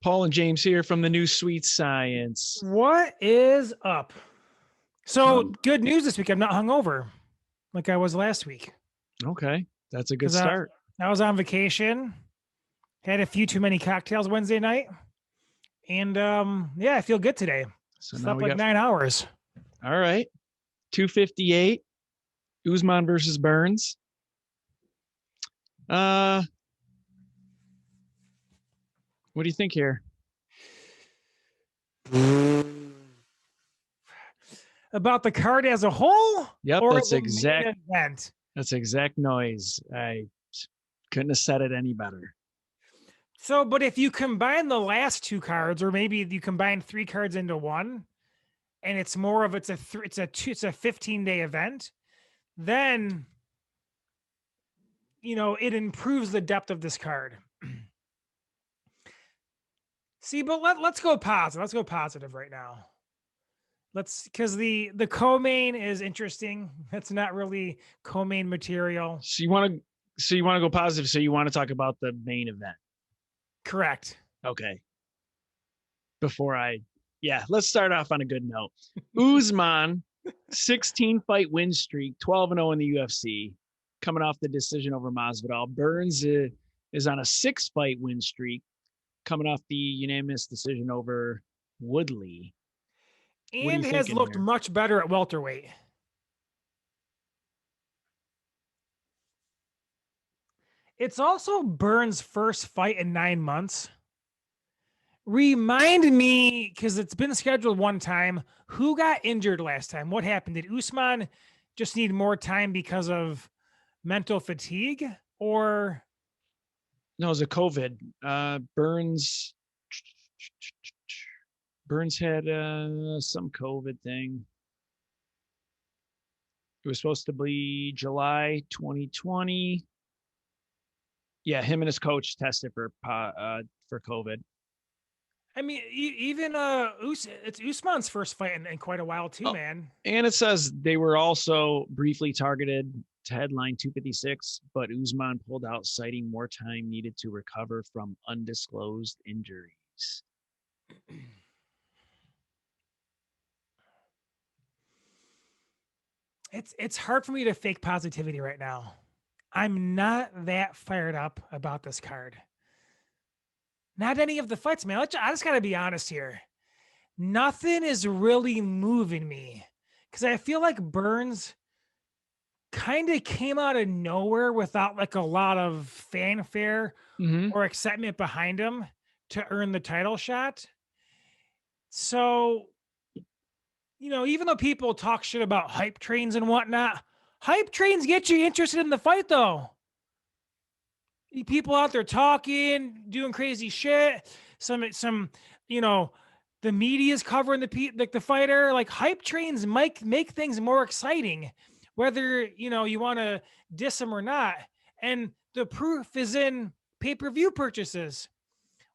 Paul and James here from the new Sweet Science. What is up? So Um, good news this week. I'm not hungover like I was last week Okay, that's a good because start. I was on vacation, had a few too many cocktails Wednesday night, and yeah, I feel good today. So now Slept we like got 9 hours. all right, 258, Usman versus Burns. What do you think here? About the card as a whole, Yep, or that's the exact. main event? That's exact noise. I couldn't have said it any better. So, but if you combine the last two cards, or maybe you combine three cards into one, and it's more of it's a 15-day event, then it improves the depth of this card. See, but let's go positive. Let's go positive right now. Because the co-main is interesting. That's not really co-main material. So you want to go positive. So you want to talk about the main event? Correct. Okay. Let's start off on a good note. Usman, 16 fight win streak, 12-0 in the UFC, coming off the decision over Masvidal. Burns is on a 6-fight win streak, coming off the unanimous decision over Woodley. And has looked much better at welterweight. It's also Burns' first fight in 9 months. Remind me, because it's been scheduled one time, who got injured last time? What happened? Did Usman just need more time because of mental fatigue, or? No, it was a COVID. Burns had some COVID thing. It was supposed to be July 2020. Yeah, him and his coach tested for COVID. I mean, even it's Usman's first fight in quite a while too, man. And it says they were also briefly targeted to headline 256, but Usman pulled out, citing more time needed to recover from undisclosed injuries. It's hard for me to fake positivity right now. I'm not that fired up about this card. Not any of the fights, man. I just got to be honest here. Nothing is really moving me because I feel like Burns kind of came out of nowhere without like a lot of fanfare or excitement behind him to earn the title shot. So, even though people talk shit about hype trains and whatnot, hype trains get you interested in the fight, though. People out there talking, doing crazy shit. Some, the media's covering the fighter. Like hype trains make things more exciting, whether you want to diss them or not. And the proof is in pay-per-view purchases.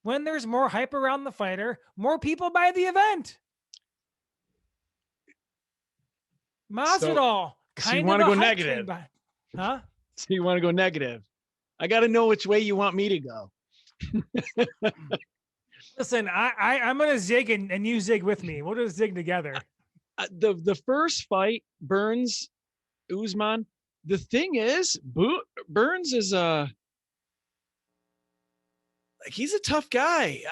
When there's more hype around the fighter, more people buy the event. Masvidal, so you want to go negative, huh? So you want to go negative. I got to know which way you want me to go. Listen, I'm going to zig and you zig with me. We'll just zig together. The first fight, Burns, Usman, the thing is, Burns is he's a tough guy.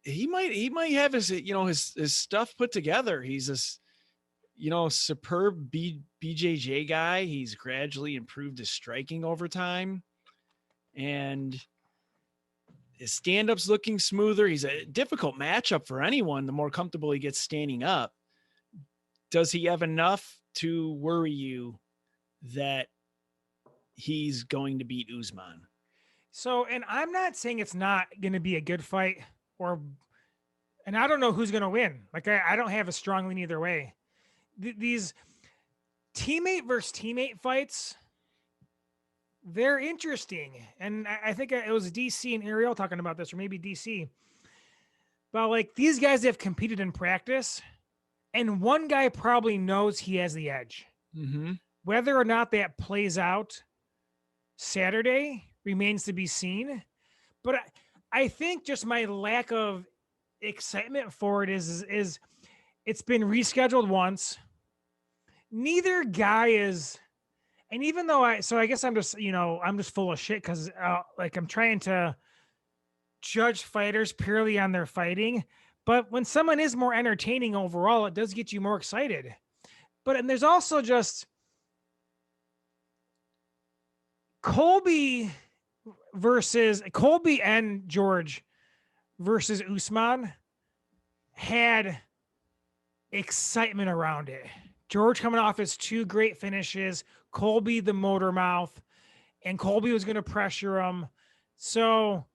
He might have his stuff put together. He's this, superb BJJ guy. He's gradually improved his striking over time, and his stand-up's looking smoother. He's a difficult matchup for anyone. The more comfortable he gets standing up, does he have enough to worry you that he's going to beat Usman? So, and I'm not saying it's not going to be a good fight, and I don't know who's going to win. Like I don't have a strong lean either way. These teammate versus teammate fights, they're interesting. And I think it was DC and Ariel talking about this, or maybe DC. But like these guys have competed in practice, and one guy probably knows he has the edge. Whether or not that plays out Saturday remains to be seen. But I think just my lack of excitement for it is it's been rescheduled once. Neither guy is, and even though I guess I'm just, I'm just full of shit because like I'm trying to judge fighters purely on their fighting. But when someone is more entertaining overall, it does get you more excited. But and there's also just Colby and George versus Usman had excitement around it. George coming off his 2 great finishes, Colby the motor mouth, and Colby was going to pressure him. So,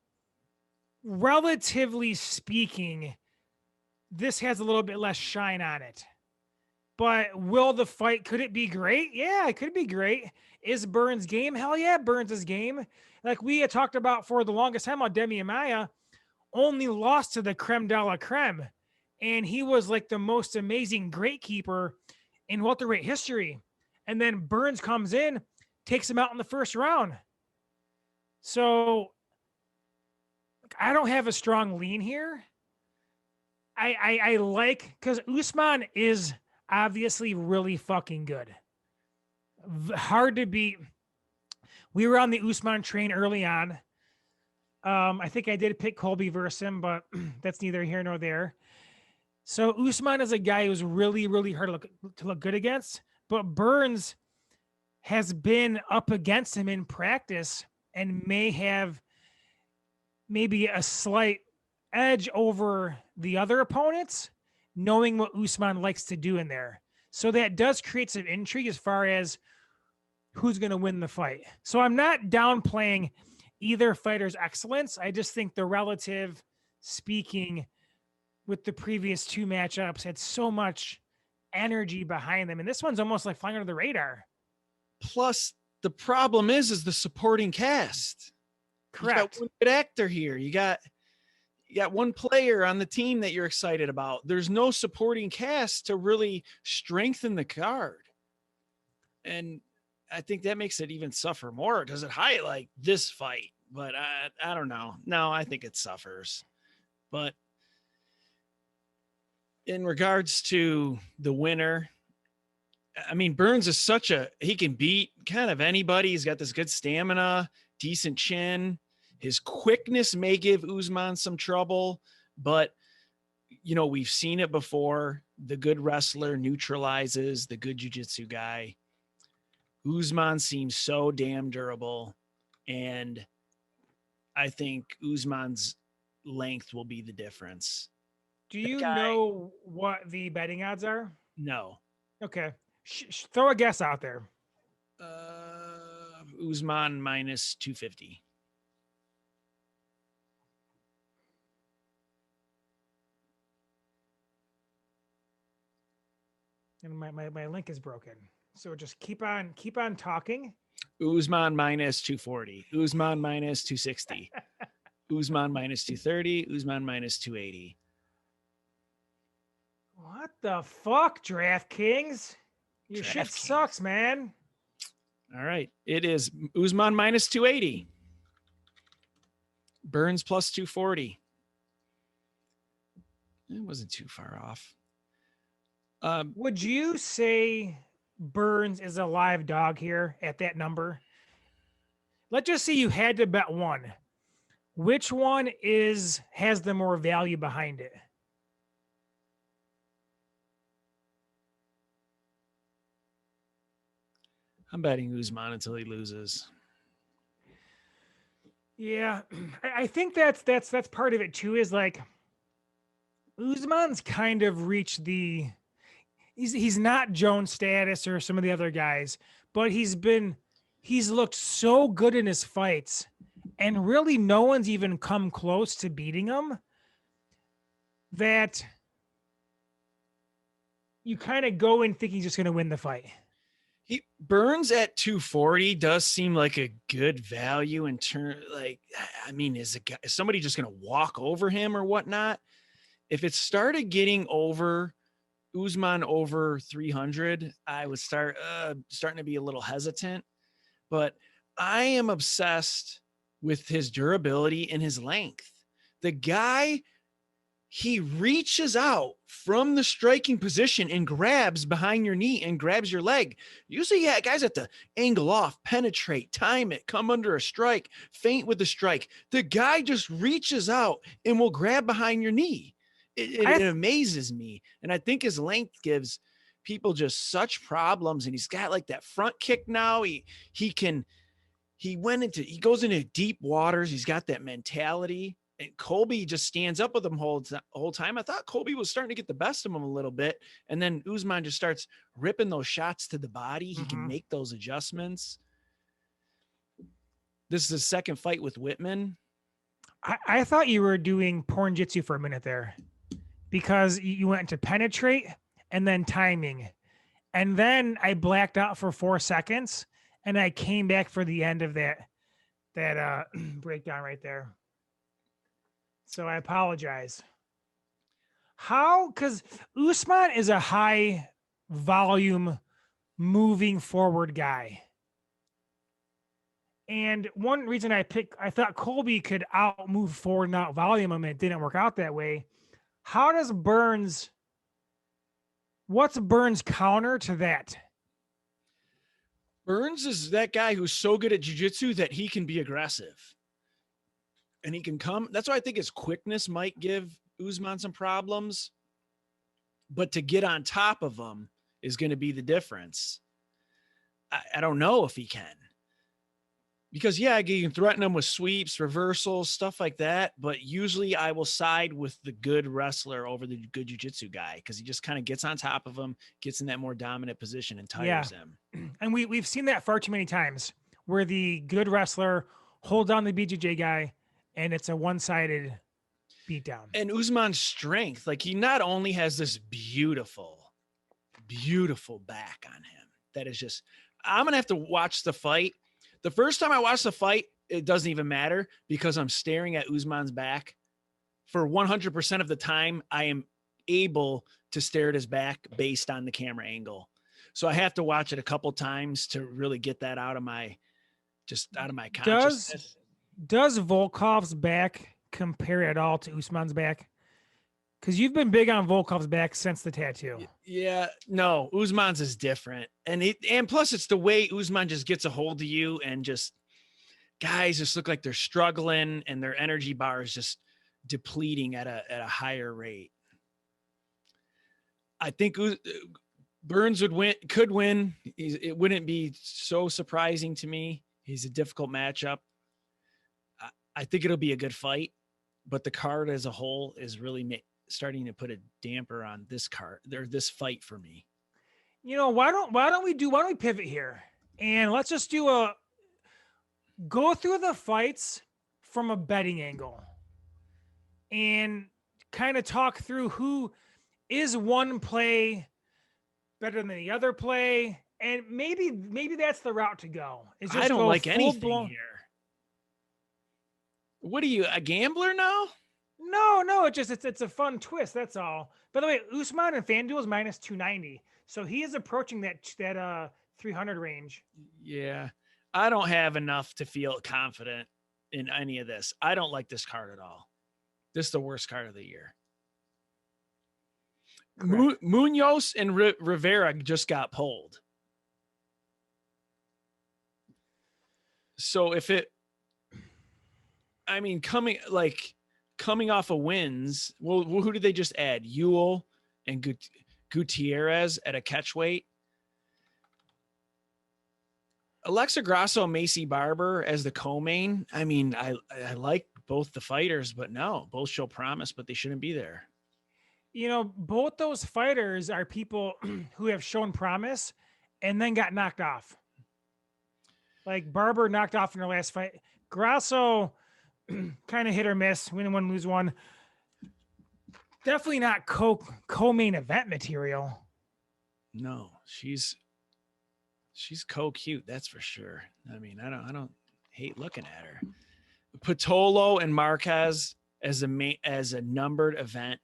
relatively speaking, this has a little bit less shine on it. But could it be great? Yeah, it could be great. Is Burns game? Hell yeah, Burns is game. Like we had talked about for the longest time on Demi Amaya, only lost to the creme de la creme. And he was like the most amazing great keeper in welterweight history. And then Burns comes in, takes him out in the first round. So I don't have a strong lean here. I like, because Usman is obviously really fucking good. Hard to beat. We were on the Usman train early on. I think I did pick Colby versus him, but that's neither here nor there. So Usman is a guy who's really, really hard to look good against, but Burns has been up against him in practice and may have maybe a slight edge over the other opponents, knowing what Usman likes to do in there. So that does create some intrigue as far as who's going to win the fight. So I'm not downplaying either fighter's excellence. I just think the relative speaking with the previous 2 matchups had so much energy behind them. And this one's almost like flying under the radar. Plus, the problem is the supporting cast. Correct. You got one good actor here. You got one player on the team that you're excited about. There's no supporting cast to really strengthen the card. And I think that makes it even suffer more. Does it highlight this fight? But I don't know. No, I think it suffers. But in regards to the winner, I mean, Burns is he can beat kind of anybody. He's got this good stamina, decent chin. His quickness may give Usman some trouble, but we've seen it before. The good wrestler neutralizes the good jiu-jitsu guy. Usman seems so damn durable, and I think Usman's length will be the difference. Do you know what the betting odds are? No. Okay. Throw a guess out there. Usman minus 250. And my link is broken. So just keep on talking. Usman minus 240. Usman minus 260. Usman minus 230. Usman minus 280. What the fuck, DraftKings? Your shit sucks, man. All right. It is Usman minus 280. Burns plus 240. It wasn't too far off. Would you say Burns is a live dog here at that number? Let's just say you had to bet one. Which one has the more value behind it? I'm betting Usman until he loses. Yeah, I think that's part of it too. Is like Usman's kind of reached he's not Jones status or some of the other guys, but he's looked so good in his fights, and really no one's even come close to beating him, that you kind of go in thinking he's just going to win the fight. Burns at 240 does seem like a good value in turn. Like, I mean, is somebody just going to walk over him or whatnot? If it started getting over Usman over 300, I would starting to be a little hesitant, but I am obsessed with his durability and his length. The guy, he reaches out from the striking position and grabs behind your knee and grabs your leg. Usually, yeah, guys have to angle off, penetrate, time it, come under a strike, feint with the strike. The guy just reaches out and will grab behind your knee. It amazes me. And I think his length gives people just such problems. And he's got like that front kick now. He goes into deep waters. He's got that mentality. And Colby just stands up with him whole time. I thought Colby was starting to get the best of him a little bit. And then Usman just starts ripping those shots to the body. He can make those adjustments. This is his second fight with Whitman. I thought you were doing porn jitsu for a minute there, because you went to penetrate and then timing. And then I blacked out for 4 seconds and I came back for the end of that breakdown right there. So I apologize. Because Usman is a high volume moving forward guy. And one reason I thought Colby could out move forward and out volume him, and it didn't work out that way. What's Burns' counter to that? Burns is that guy who's so good at jiu-jitsu that he can be aggressive. And he can come. That's why I think his quickness might give Usman some problems. But to get on top of him is going to be the difference. I don't know if he can. Because, yeah, you can threaten him with sweeps, reversals, stuff like that. But usually I will side with the good wrestler over the good jiu-jitsu guy, because he just kind of gets on top of him, gets in that more dominant position and tires him. And we've seen that far too many times, where the good wrestler holds on the BJJ guy and it's a one-sided beatdown. And Usman's strength, like, he not only has this beautiful, beautiful back on him that is just, I'm going to have to watch the fight. The first time I watched the fight, it doesn't even matter, because I'm staring at Usman's back. For 100% of the time, I am able to stare at his back based on the camera angle. So I have to watch it a couple times to really get that out of my consciousness. Does Volkov's back compare at all to Usman's back? Because you've been big on Volkov's back since the tattoo. Yeah, no, Usman's is different. And plus it's the way Usman just gets a hold of you, and just guys just look like they're struggling and their energy bar is just depleting at a higher rate. I think Burns could win. It wouldn't be so surprising to me. He's a difficult matchup. I think it'll be a good fight, but the card as a whole is really starting to put a damper on this fight for me. Why don't we pivot here and let's just go through the fights from a betting angle and kind of talk through who is one play better than the other play. And maybe that's the route to go. I don't like anything here. What are you, a gambler now? No, it's a fun twist. That's all. By the way, Usman and FanDuel is minus 290, so he is approaching that 300 range. Yeah, I don't have enough to feel confident in any of this. I don't like this card at all. This is the worst card of the year. Munoz and Rivera just got pulled. So coming off of wins, well, who did they just add? Ewell and Gutierrez at a catch weight. Alexa Grasso and Macy Barber as the co-main. I mean, I like both the fighters, but no, both show promise, but they shouldn't be there. Both those fighters are people who have shown promise and then got knocked off. Like Barber knocked off in her last fight. Grasso kind of hit or miss, win one, lose one. Definitely not co-main event material. No, she's co-cute, that's for sure. I mean, I don't hate looking at her. Patolo and Marquez as a numbered event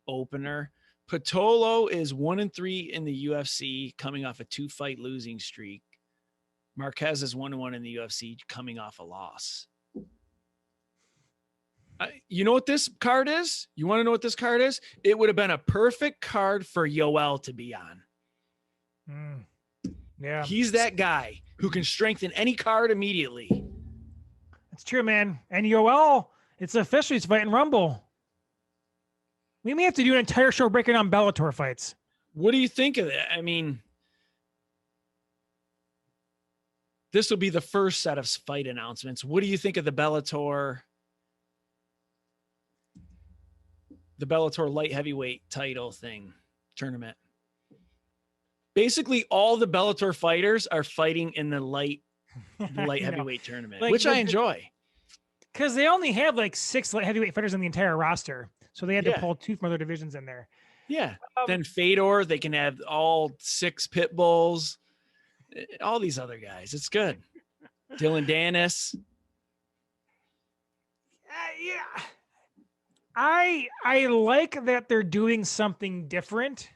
opener. Patolo is 1-3 in the UFC, coming off a 2-fight losing streak. Marquez is 1-1 in the UFC, coming off a loss. You know what this card is? You want to know what this card is? It would have been a perfect card for Yoel to be on. Yeah. He's that guy who can strengthen any card immediately. It's true, man. And Yoel, it's officially he's fighting Rumble. We may have to do an entire show breaking down Bellator fights. What do you think of that? I mean, this will be the first set of fight announcements. What do you think of the Bellator light heavyweight title thing tournament? Basically, all the Bellator fighters are fighting in the light heavyweight tournament, which I enjoy. Because they only have like 6 light heavyweight fighters in the entire roster. So they had to pull 2 from other divisions in there. Yeah. Then Fedor, they can have all 6 pit bulls, all these other guys. It's good. Dylan Dennis. Yeah. I like that they're doing something different,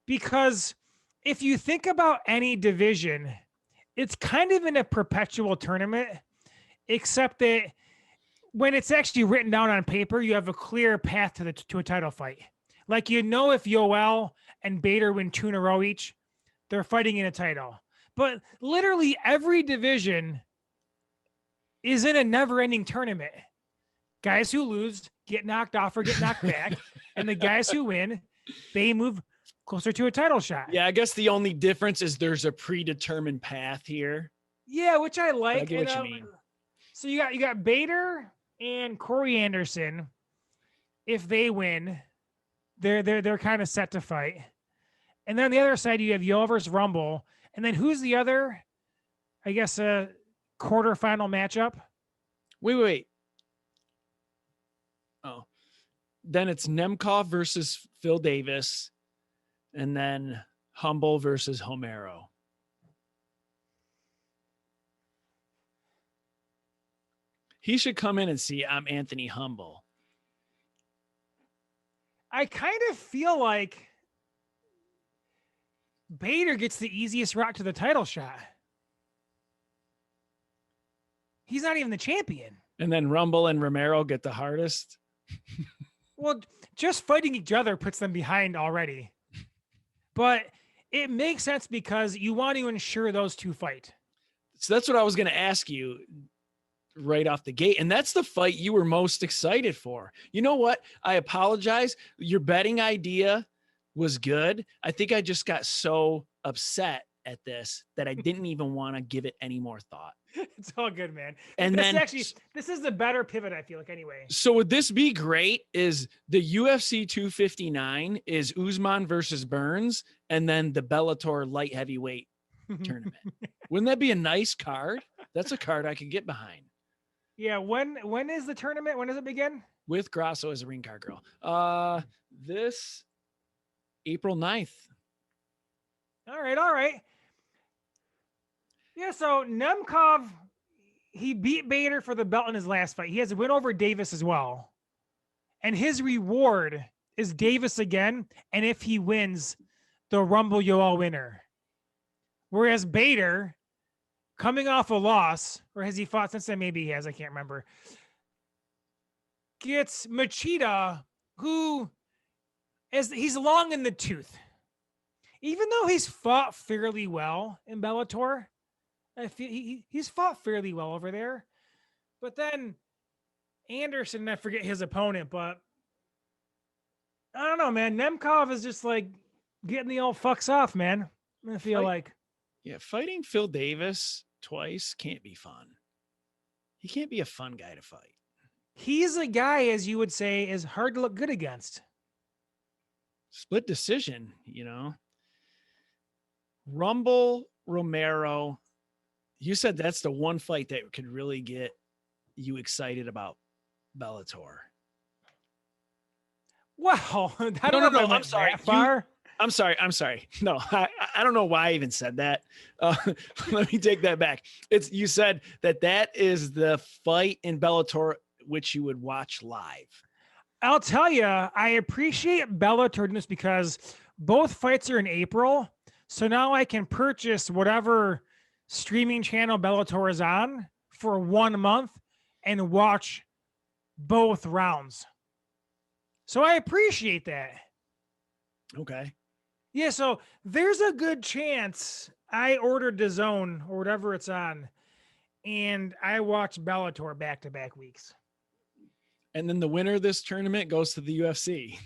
because if you think about any division, it's kind of in a perpetual tournament, except that when it's actually written down on paper, you have a clear path to a title fight. Like, if Yoel and Bader win 2 in a row each, they're fighting in a title. But literally every division is in a never-ending tournament. Guys who lose get knocked off or get knocked back, and the guys who win, they move closer to a title shot. Yeah, I guess the only difference is there's a predetermined path here. Yeah, which I like. I get what you mean. So you got Bader and Corey Anderson. If they win, they're kind of set to fight. And then on the other side, you have Yoel versus Rumble. And then who's the other, I guess, quarterfinal matchup? Wait. Oh, then it's Nemkov versus Phil Davis, and then Humble versus Homero. He should come in and see I'm Anthony Humble. I kind of feel like Bader gets the easiest route to the title shot. He's not even the champion. And then Rumble and Romero get the hardest. Well, just fighting each other puts them behind already. But it makes sense because you want to ensure those 2 fight. So that's what I was going to ask you right off the gate. And that's the fight you were most excited for. You know what? I apologize. Your betting idea was good. I think I just got so upset at this that I didn't even want to give it any more thought. It's all good, man. And this is the better pivot, I feel like, anyway. So would this be great? Is the UFC 259 is Usman versus Burns, and then the Bellator light heavyweight tournament. Wouldn't that be a nice card? That's a card I could get behind. Yeah. When is the tournament? When does it begin? With Grasso as a ring card girl. This April 9th. All right. Yeah, so Nemkov, he beat Bader for the belt in his last fight. He has a win over Davis as well. And his reward is Davis again, and if he wins, the Rumble Yoel winner. Whereas Bader, coming off a loss, or has he fought since then? Maybe he has, I can't remember. Gets Machida, who he's long in the tooth. Even though he's fought fairly well in Bellator, I feel he's fought fairly well over there. But then Anderson, I forget his opponent, but I don't know, man. Nemkov is just like getting the old fucks off, man. I feel like. Yeah, fighting Phil Davis twice can't be fun. He can't be a fun guy to fight. He's a guy, as you would say, is hard to look good against. Split decision, you know. Rumble, Romero. You said that's the one fight that could really get you excited about Bellator. Wow. No, I'm sorry. I'm sorry. No, I don't know why I even said that. Let me take that back. You said that is the fight in Bellator which you would watch live. I'll tell you, I appreciate Bellator just because both fights are in April. So now I can purchase whatever streaming channel Bellator is on for 1 month and watch both rounds. So I appreciate that. Okay. Yeah, so there's a good chance I ordered DAZN or whatever it's on, and I watched Bellator back-to-back weeks. And then the winner of this tournament goes to the UFC.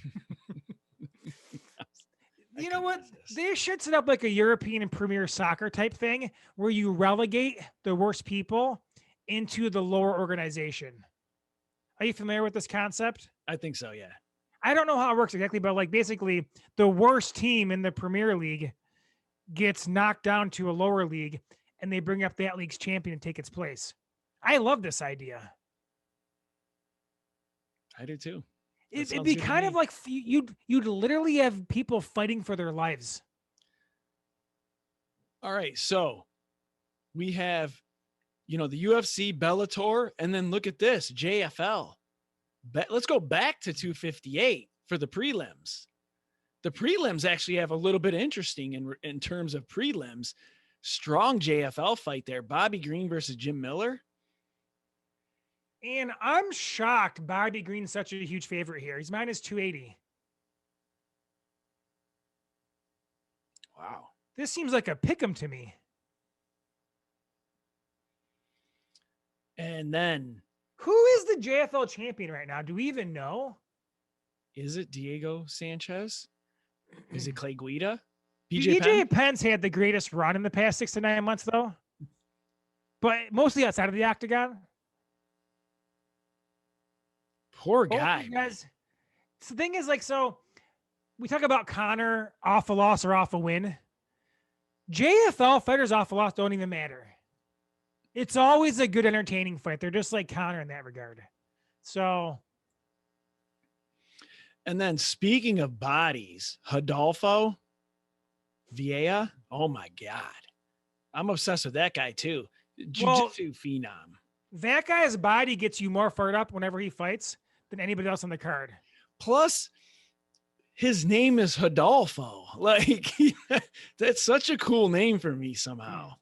You know what? They should set up like a European and Premier Soccer type thing where you relegate the worst people into the lower organization. Are you familiar with this concept? I think so, yeah. I don't know how it works exactly, but like basically the worst team in the Premier League gets knocked down to a lower league and they bring up that league's champion and take its place. I love this idea. I do too. It'd be kind of like you'd literally have people fighting for their lives. All right, so we have, the UFC, Bellator, and then look at this, JFL. Let's go back to 258 for the prelims. The prelims actually have a little bit interesting in terms of prelims. Strong JFL fight there. Bobby Green versus Jim Miller. And I'm shocked Bobby Green's such a huge favorite here. He's minus 280. Wow. This seems like a pick'em to me. And then who is the JFL champion right now? Do we even know? Is it Diego Sanchez? Is it Clay Guida? BJ Penn's had the greatest run in the past 6 to 9 months, though. But mostly outside of the octagon. Poor guy. Guys, the thing is, like, so we talk about Conor off a loss or off a win. JFL fighters off a loss don't even matter. It's always a good, entertaining fight. They're just like Conor in that regard. So. And then speaking of bodies, Rodolfo Vieira. Oh my God. I'm obsessed with that guy too. Jiu-jitsu phenom. That guy's body gets you more fired up whenever he fights than anybody else on the card. Plus, his name is Rodolfo. Like, that's such a cool name for me somehow.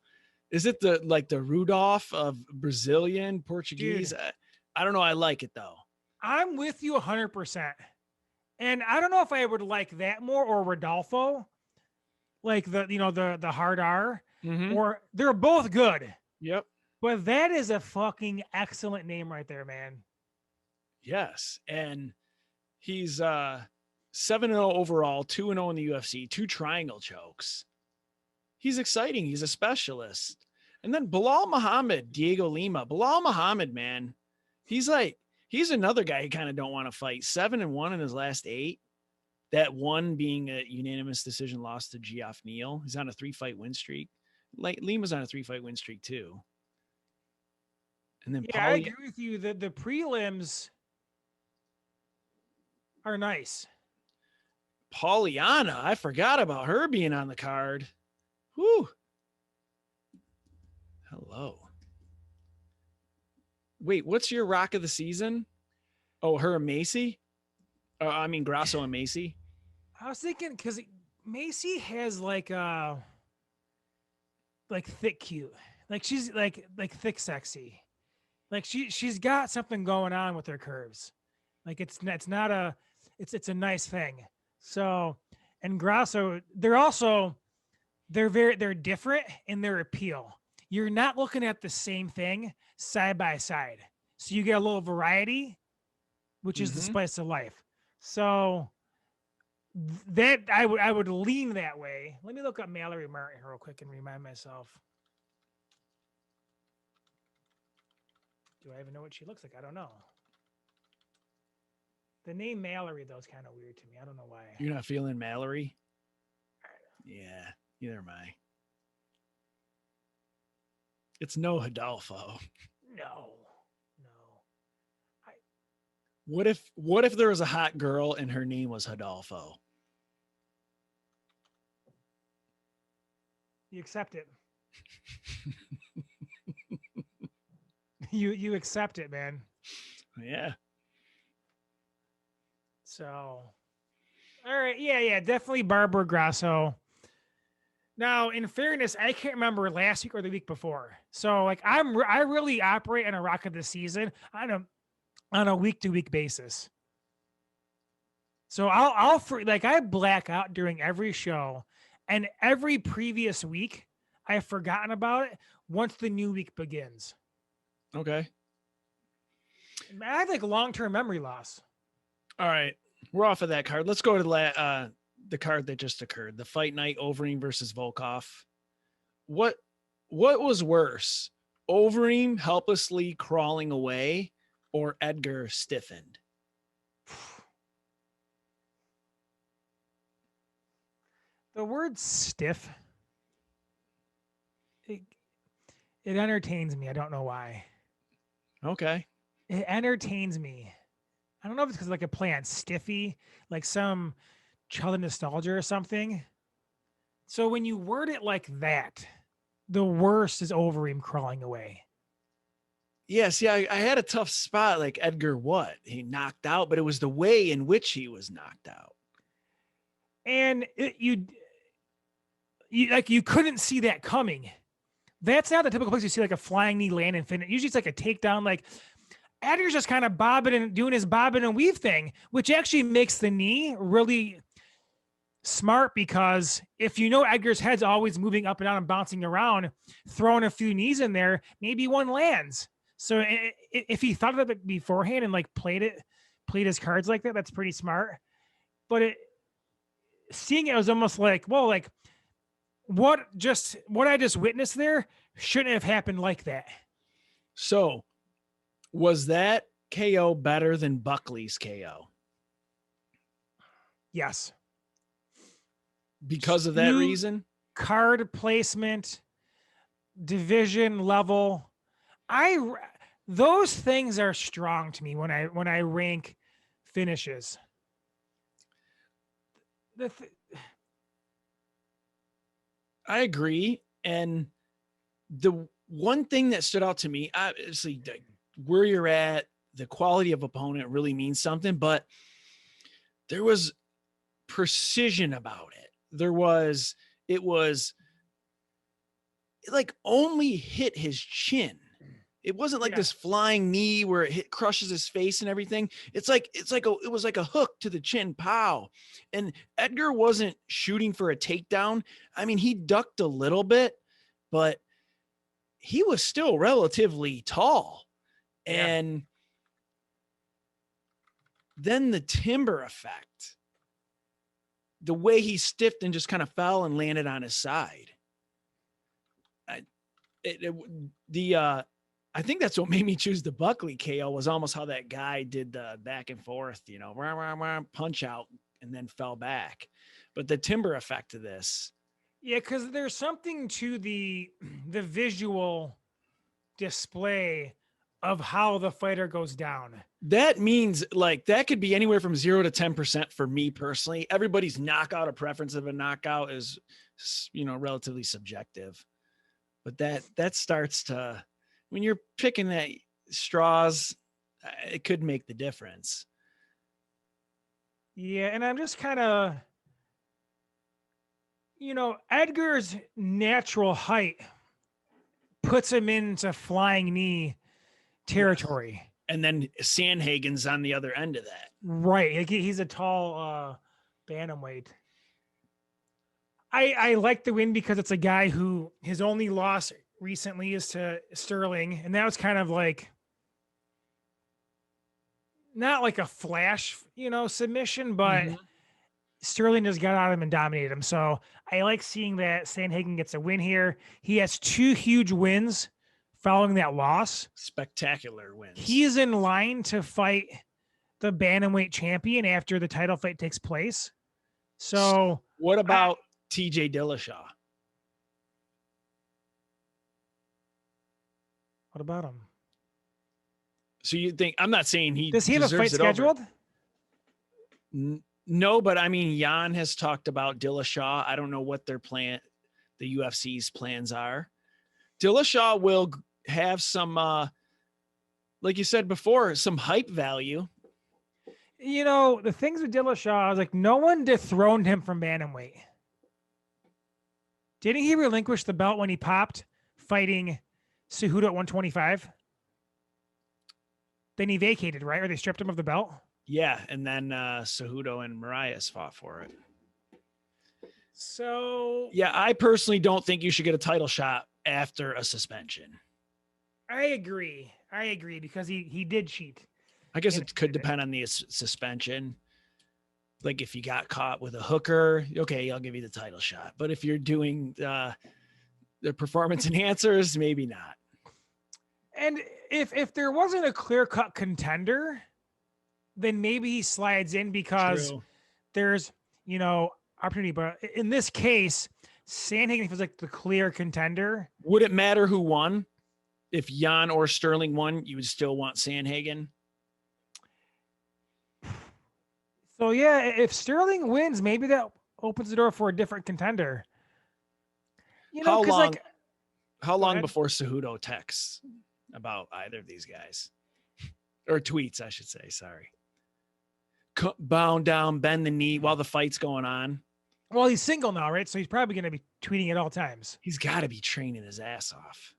Is it the Rudolph of Brazilian, Portuguese? I don't know. I like it though. I'm with you 100%. And I don't know if I would like that more or Rodolfo, like the hard R, or they're both good. Yep. But that is a fucking excellent name right there, man. Yes. And he's 7-0 overall, 2-0 in the UFC, 2 triangle chokes. He's exciting. He's a specialist. And then Bilal Muhammad, Diego Lima. Bilal Muhammad, man. He's another guy you kind of don't want to fight. 7-1 in his last 8. That one being a unanimous decision loss to Geoff Neal. He's on a 3-fight win streak. Lima's on a 3-fight win streak too. And then I agree with you. The prelims are nice. Pauliana, I forgot about her being on the card. Whew. Hello. Wait, what's your rock of the season? Oh, her and Macy? Grasso and Macy. I was thinking because Macy has like thick cute. Like she's like thick sexy. Like she's got something going on with her curves. Like it's a nice thing. So, and Grasso, they're different in their appeal. You're not looking at the same thing side by side. So you get a little variety, which is the spice of life. So that I would lean that way. Let me look up Mallory Martin real quick and remind myself. Do I even know what she looks like? I don't know. The name Mallory, though, is kind of weird to me. I don't know why. You're not feeling Mallory? Yeah, neither am I. It's no Rodolfo. No. What if there was a hot girl and her name was Rodolfo? You accept it. You accept it, man. Yeah. So, all right. Yeah, definitely Barbara Grasso. Now, in fairness, I can't remember last week or the week before. So, like, I really operate on a rock of the season. on a week-to-week basis. So I black out during every show, and every previous week I've forgotten about it once the new week begins. Okay. I have like long-term memory loss. All right. We're off of that card. Let's go to the card that just occurred. The Fight Night Overeem versus Volkov. What was worse? Overeem helplessly crawling away or Edgar stiffened? The word stiff, it entertains me. I don't know why. Okay. It entertains me. I don't know if it's because like a play on stiffy, like some childhood nostalgia or something. So when you word it like that, the worst is Overeem crawling away. Yeah, see, I had a tough spot. Like Edgar, he knocked out, but it was the way in which he was knocked out. And you couldn't see that coming. That's not the typical place you see like a flying knee land and finish. Usually it's like a takedown. Like Edgar's just kind of bobbing and doing his bobbing and weave thing, which actually makes the knee really smart, because if you know Edgar's head's always moving up and down and bouncing around, throwing a few knees in there, maybe one lands. So if he thought of it beforehand and like played his cards like that, that's pretty smart. But seeing it was almost like, well, like what I just witnessed there shouldn't have happened like that. So was that KO better than Buckley's KO? Yes. Because of that reason? Card placement, division level. Those things are strong to me when I rank finishes. I agree. And the one thing that stood out to me, obviously, where you're at, the quality of opponent really means something, but there was precision about it. It was like only hit his chin. It wasn't like this flying knee where it crushes his face and everything. It was like a hook to the chin, pow. And Edgar wasn't shooting for a takedown. I mean, he ducked a little bit, but he was still relatively tall. Yeah. And then the timber effect, the way he stiffed and just kind of fell and landed on his side. I think that's what made me choose the Buckley KO, was almost how that guy did the back and forth, punch out and then fell back. But the timber effect of this. Yeah, because there's something to the visual display of how the fighter goes down. That means like that could be anywhere from 0 to 10% for me personally. Everybody's knockout or preference of a knockout is, relatively subjective. But that starts to, when you're picking that straws, it could make the difference. Yeah, and I'm just kind of, Edgar's natural height puts him into flying knee territory. And then Sandhagen's on the other end of that. Right. Like he's a tall bantamweight. I like the win because it's a guy who his only loss recently is to Sterling. And that was kind of like, not like a flash, submission, but Sterling just got out of him and dominated him. So I like seeing that Sandhagen gets a win here. He has 2 huge wins following that loss. Spectacular wins. He is in line to fight the bantamweight champion after the title fight takes place. So what about TJ Dillashaw? What about him? So you think, I'm not saying does he have a fight scheduled? No, but I mean, Jan has talked about Dillashaw. I don't know what their plan, the UFC's plans are. Dillashaw will have some, like you said before, some hype value. The things with Dillashaw, I was like, no one dethroned him from bantamweight. Didn't he relinquish the belt when he popped fighting Cejudo at 125? Then he vacated, right? Or they stripped him of the belt? Yeah, and then Cejudo and Marias fought for it. So yeah, I personally don't think you should get a title shot after a suspension. I agree because he did cheat. I guess it could depend on the suspension. Like if you got caught with a hooker, okay, I'll give you the title shot. But if you're doing the performance enhancers, maybe not. And if there wasn't a clear-cut contender, then maybe he slides in because there's, opportunity. But in this case, Sandhagen feels like the clear contender. Would it matter who won? If Jan or Sterling won, you would still want Sandhagen? So, yeah, if Sterling wins, maybe that opens the door for a different contender. How long before Cejudo texts about either of these guys? Or tweets, I should say. Sorry. Bow down, bend the knee while the fight's going on. Well, he's single now, right? So he's probably going to be tweeting at all times. He's got to be training his ass off.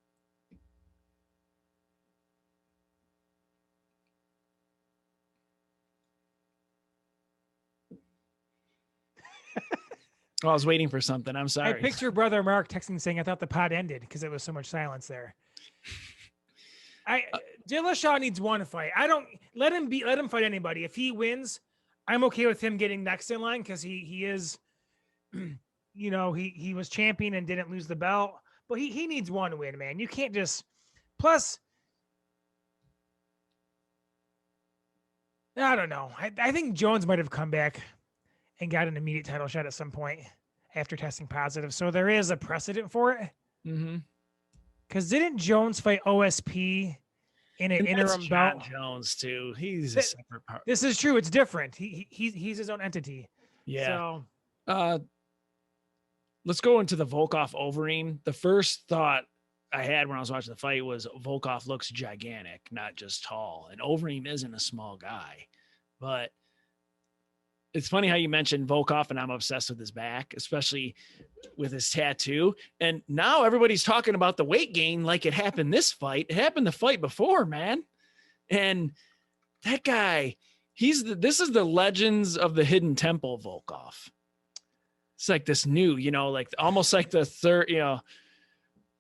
I was waiting for something. I'm sorry. I picture brother Mark texting saying, I thought the pod ended because there was so much silence there. Dillashaw needs one fight. I don't let him fight anybody. If he wins, I'm okay with him getting next in line because he is, he was champion and didn't lose the belt, but he needs one win, man. You can't just, plus, I don't know. I think Jones might have come back and got an immediate title shot at some point after testing positive. So there is a precedent for it. Mm-hmm. Because didn't Jones fight OSP in an interim bout? Jones too. He's a separate part. This is true. It's different. He's his own entity. Yeah. So, let's go into the Volkov Overeem. The first thought I had when I was watching the fight was Volkov looks gigantic, not just tall. And Overeem isn't a small guy, but it's funny how you mentioned Volkov, and I'm obsessed with his back, especially with his tattoo. And now everybody's talking about the weight gain like it happened this fight. It happened the fight before, man. And that guy, this is the legends of the hidden temple Volkov. It's like this new, like almost like the third,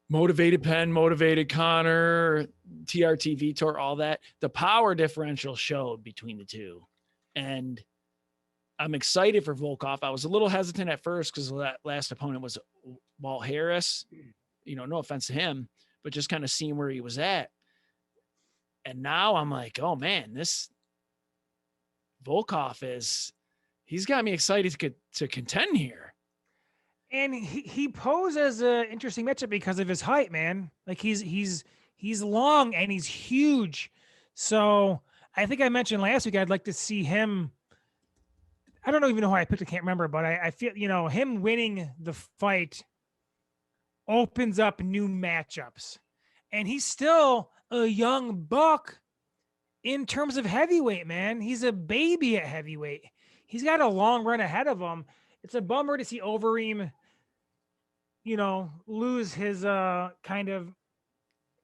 motivated Penn, motivated Connor, TRT Vitor, all that. The power differential showed between the two. And I'm excited for Volkov. I was a little hesitant at first because that last opponent was Walt Harris. No offense to him, but just kind of seeing where he was at. And now I'm like, oh man, this Volkov he's got me excited to contend here. And he poses an interesting matchup because of his height, man. Like he's long and he's huge. So I think I mentioned last week I'd like to see him. I don't even know who I picked. I can't remember, but I feel, him winning the fight opens up new matchups. And he's still a young buck in terms of heavyweight, man. He's a baby at heavyweight. He's got a long run ahead of him. It's a bummer to see Overeem, lose his kind of,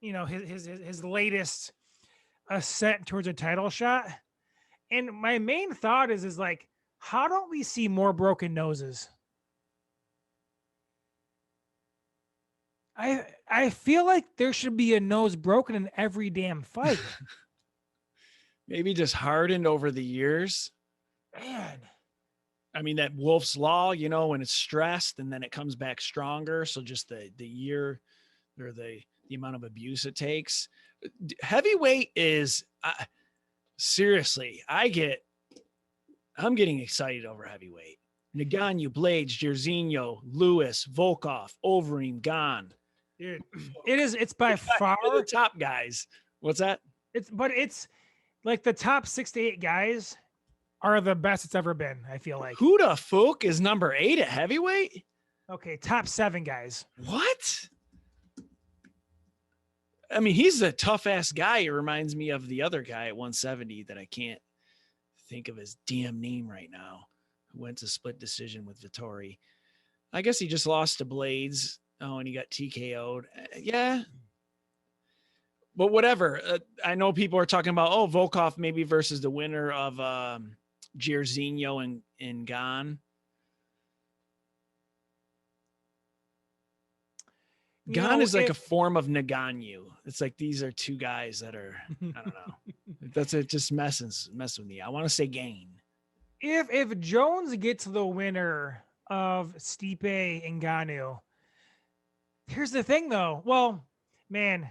his latest ascent towards a title shot. And my main thought is like, how don't we see more broken noses? I feel like there should be a nose broken in every damn fight. Maybe just hardened over the years. Man. I mean, that Wolf's Law, when it's stressed and then it comes back stronger. So just the year or the amount of abuse it takes. Heavyweight is seriously, I'm getting excited over heavyweight. Ngannou, Blades, Jairzinho, Lewis, Volkov, Overeem, Gane. Dude, it's by far the top guys. What's that? It's like the top 6 to 8 guys are the best it's ever been, I feel like. Who the fuck is number 8 at heavyweight? Okay, top 7 guys. What? I mean, he's a tough ass guy. It reminds me of the other guy at 170 that I can't think of his damn name right now, who went to split decision with Vittori. I guess he just lost to Blades. Oh, and he got TKO'd. Yeah. but whatever. I know people are talking about, Volkov maybe versus the winner of Jairzinho and Gan. Gan is like a form of Ngannou. It's like these are two guys that are, I don't know. That's it. Just mess with me. I want to say Gain. If Jones gets the winner of Stipe and Ngannou, here's the thing though. Well, man,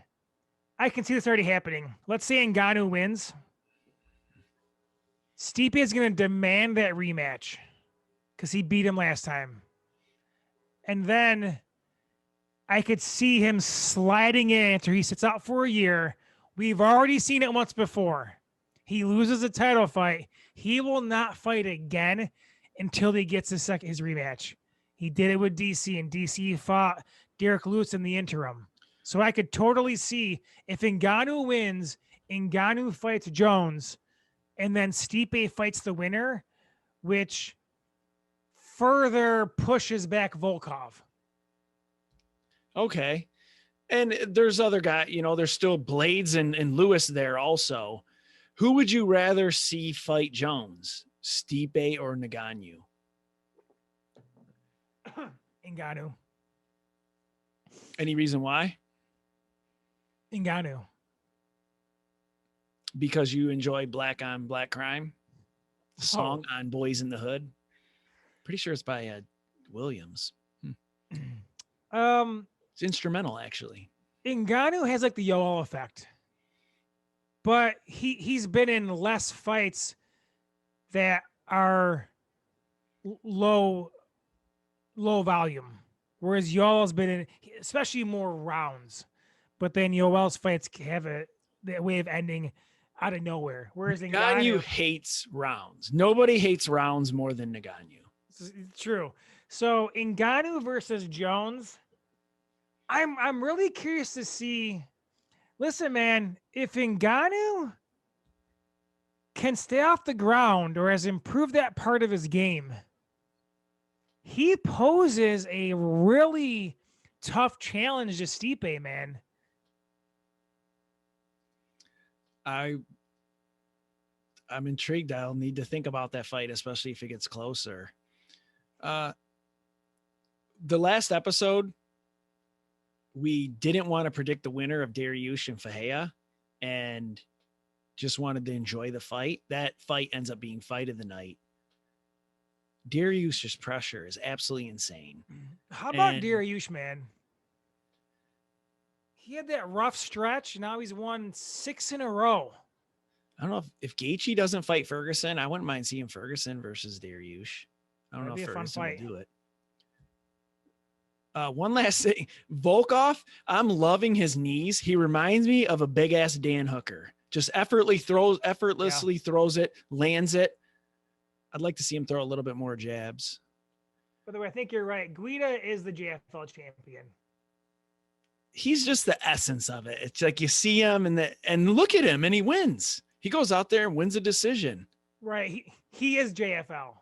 I can see this already happening. Let's say Ngannou wins. Stipe is going to demand that rematch because he beat him last time. And then I could see him sliding in after he sits out for a year. We've already seen it once before. He loses a title fight. He will not fight again until he gets his rematch. He did it with DC, and DC fought Derek Lewis in the interim. So I could totally see if Ngannou wins, Ngannou fights Jones, and then Stipe fights the winner, which further pushes back Volkov. Okay. And there's other guys, there's still Blades and Lewis there also. Who would you rather see fight Jones, Stipe or Ngannou? Ngannou. Any reason why? Ngannou. Because you enjoy Black on Black Crime? The song on Boys in the Hood? Pretty sure it's by Williams. It's instrumental, actually. Ngannou has like the Yoel effect, but he's been in less fights that are low volume, whereas Yoel's been in especially more rounds. But then Yoel's fights have a way of ending out of nowhere. Whereas Ngannou hates rounds. Nobody hates rounds more than Ngannou. True. So Ngannou versus Jones, I'm really curious to see. Listen, man, if Ngannou can stay off the ground or has improved that part of his game, he poses a really tough challenge to Stipe, man. I'm intrigued. I'll need to think about that fight, especially if it gets closer. The last episode, we didn't want to predict the winner of Dariush and Fahea and just wanted to enjoy the fight. That fight ends up being fight of the night. Dariush's pressure is absolutely insane. How about Dariush, man? He had that rough stretch. Now he's won 6 in a row. I don't know if Gaethje doesn't fight Ferguson, I wouldn't mind seeing Ferguson versus Dariush. I don't know if Ferguson will do it. One last thing. Volkov, I'm loving his knees. He reminds me of a big ass Dan Hooker. Just effortlessly throws it, lands it. I'd like to see him throw a little bit more jabs. By the way, I think you're right. Guida is the JFL champion. He's just the essence of it. It's like you see him and look at him and he wins. He goes out there and wins a decision. Right. He is JFL.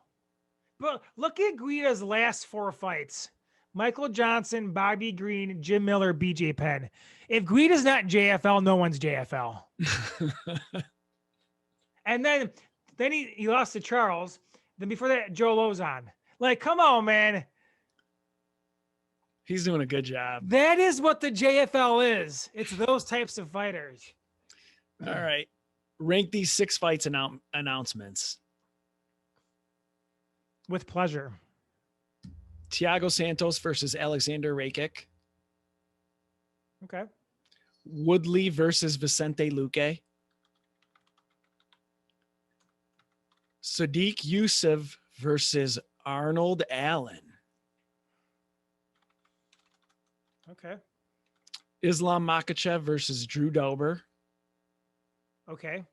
But look at Guida's last 4 fights. Michael Johnson, Bobby Green, Jim Miller, BJ Penn. If Guida's not JFL, no one's JFL. And then he lost to Charles. Then before that, Joe Lozon. Like, come on, man. He's doing a good job. That is what the JFL is. It's those types of fighters. All right. Rank these 6 fights announcements. With pleasure. Thiago Santos versus Alexander Rakic. Okay. Woodley versus Vicente Luque. Sadiq Youssef versus Arnold Allen. Okay. Islam Makhachev versus Drew Dober. Okay.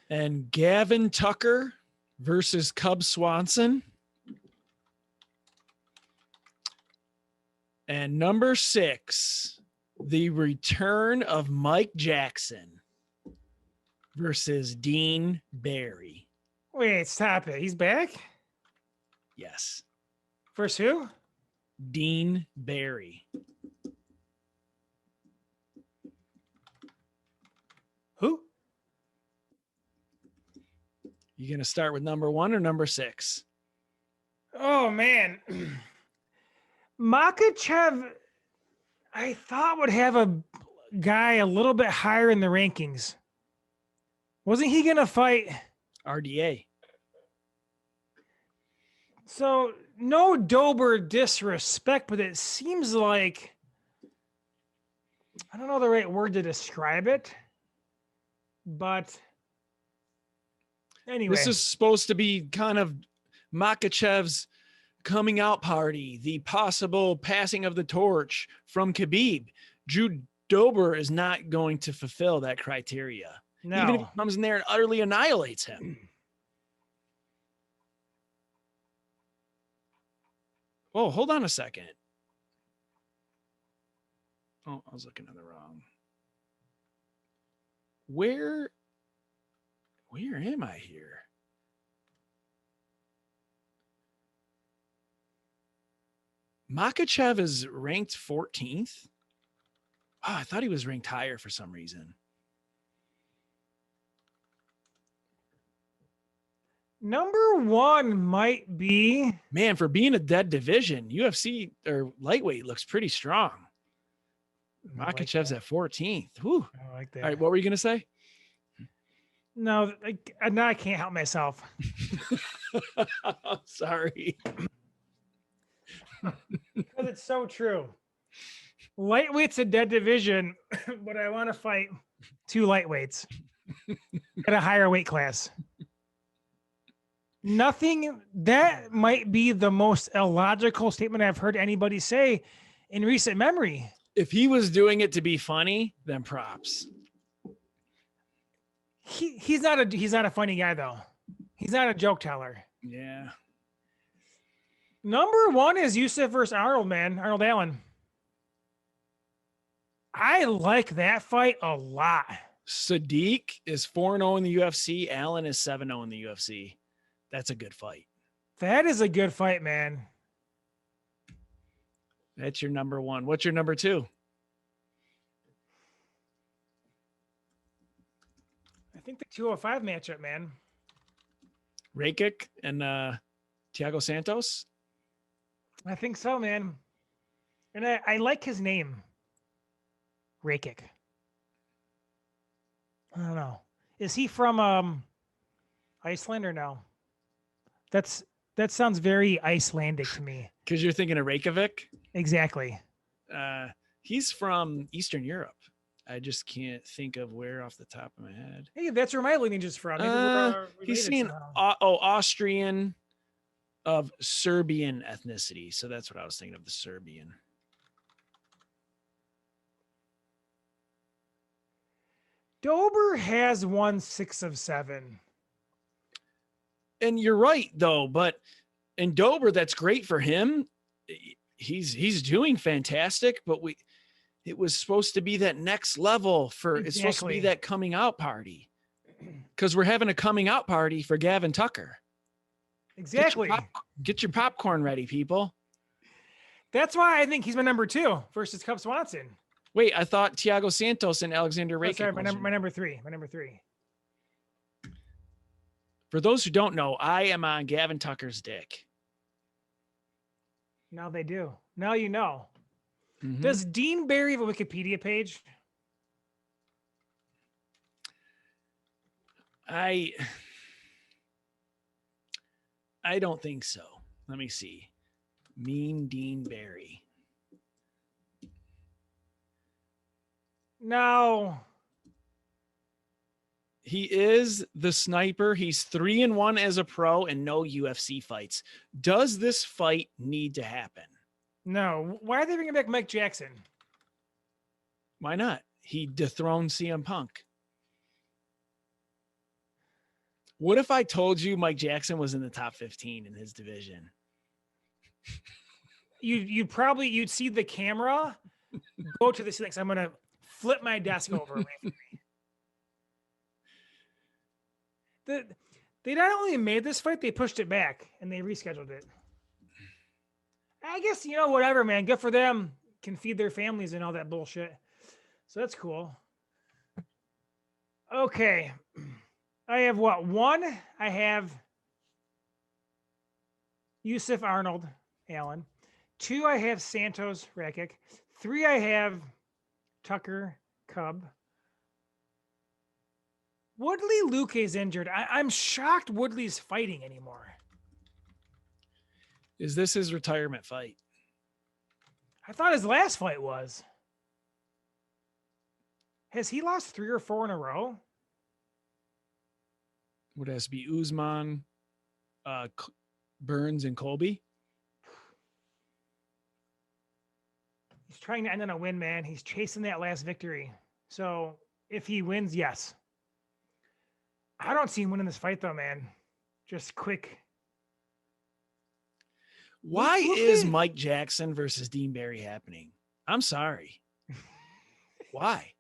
And Gavin Tucker versus Cub Swanson. And number 6, the return of Mike Jackson versus Dean Barry. Wait, stop it. He's back? Yes. Versus who? Dean Barry. You going to start with number 1 or number 6? Oh man. Makachev, I thought would have a guy a little bit higher in the rankings. Wasn't he going to fight RDA? So no Dober disrespect, but it seems like, I don't know the right word to describe it, but anyway. This is supposed to be kind of Makachev's coming out party, the possible passing of the torch from Khabib. Drew Dober is not going to fulfill that criteria. No. Even if he comes in there and utterly annihilates him. Oh, hold on a second. Oh, I was looking at the wrong. Where am I here? Makachev is ranked 14th. Oh, I thought he was ranked higher for some reason. Number 1 might be, man, for being a dead division, UFC or lightweight looks pretty strong. Makachev's at 14th. Whew. I like that. All right, what were you going to say? No, now I can't help myself. Sorry. Because it's so true. Lightweight's a dead division, but I want to fight 2 lightweights at a higher weight class. Nothing, that might be the most illogical statement I've heard anybody say in recent memory. If he was doing it to be funny, then props. He's not a funny guy though. He's not a joke teller. Yeah. Number 1 is Yusuf versus Arnold, man. Arnold Allen. I like that fight a lot. Sadiq is 4-0 in the UFC. Allen is 7-0 in the UFC. That's a good fight. That is a good fight, man. That's your number 1. What's your number 2? I think the 205 matchup, man. Rakic and Thiago Santos? I think so, man. And I like his name. Rakic. I don't know. Is he from Iceland or no? That sounds very Icelandic to me. Because you're thinking of Reykjavik? Exactly. He's from Eastern Europe. I just can't think of where off the top of my head. Hey, that's where my lineage is from. He's seen Austrian of Serbian ethnicity. So that's what I was thinking of, the Serbian. Dober has won 6 of 7. And you're right, though. But in Dober, that's great for him. He's doing fantastic. But it was supposed to be that next level for It's supposed to be that coming out party. Because we're having a coming out party for Gavin Tucker. Exactly. Get your popcorn ready, people. That's why I think he's my number 2 versus Cub Swanson. Wait, I thought Thiago Santos and Alexander Rakic. Sorry, my number 3. My number 3. For those who don't know, I am on Gavin Tucker's dick. Now they do. Now you know. Mm-hmm. Does Dean Barry have a Wikipedia page? I don't think so. Let me see. Mean Dean Barry. No. He is the sniper. He's 3-1 as a pro and no UFC fights. Does this fight need to happen? No. Why are they bringing back Mike Jackson? Why not? He dethroned CM Punk. What if I told you Mike Jackson was in the top 15 in his division? You'd see the camera go to the ceiling. I'm gonna flip my desk over away from me. They not only made this fight, they pushed it back and they rescheduled it. I guess, whatever, man. Good for them. Can feed their families and all that bullshit. So that's cool. Okay. I have what? One, I have Yusuf Arnold Allen. Two, I have Santos Rakic. Three, I have Tucker Cub. Woodley Luke is injured. I'm shocked Woodley's fighting anymore. Is this his retirement fight? I thought his last fight was. Has he lost 3 or 4 in a row? Would it has to be Usman, Burns, and Colby? He's trying to end on a win, man. He's chasing that last victory. So if he wins, yes. I don't see him winning this fight, though, man. Just quick. Why is Mike Jackson versus Dean Barry happening? I'm sorry. Why?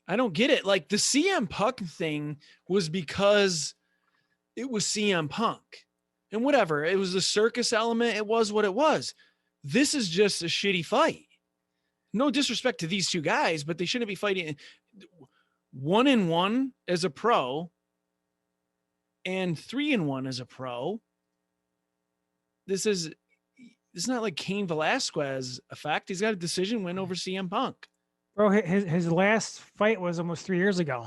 I don't get it. Like the CM Punk thing was because it was CM Punk and whatever. It was a circus element. It was what it was. This is just a shitty fight. No disrespect to these two guys, but they shouldn't be fighting 1-1 as a pro and 3-1 as a pro. It's not like Cain Velasquez effect. He's got a decision win over CM Punk. Bro, his last fight was almost 3 years ago.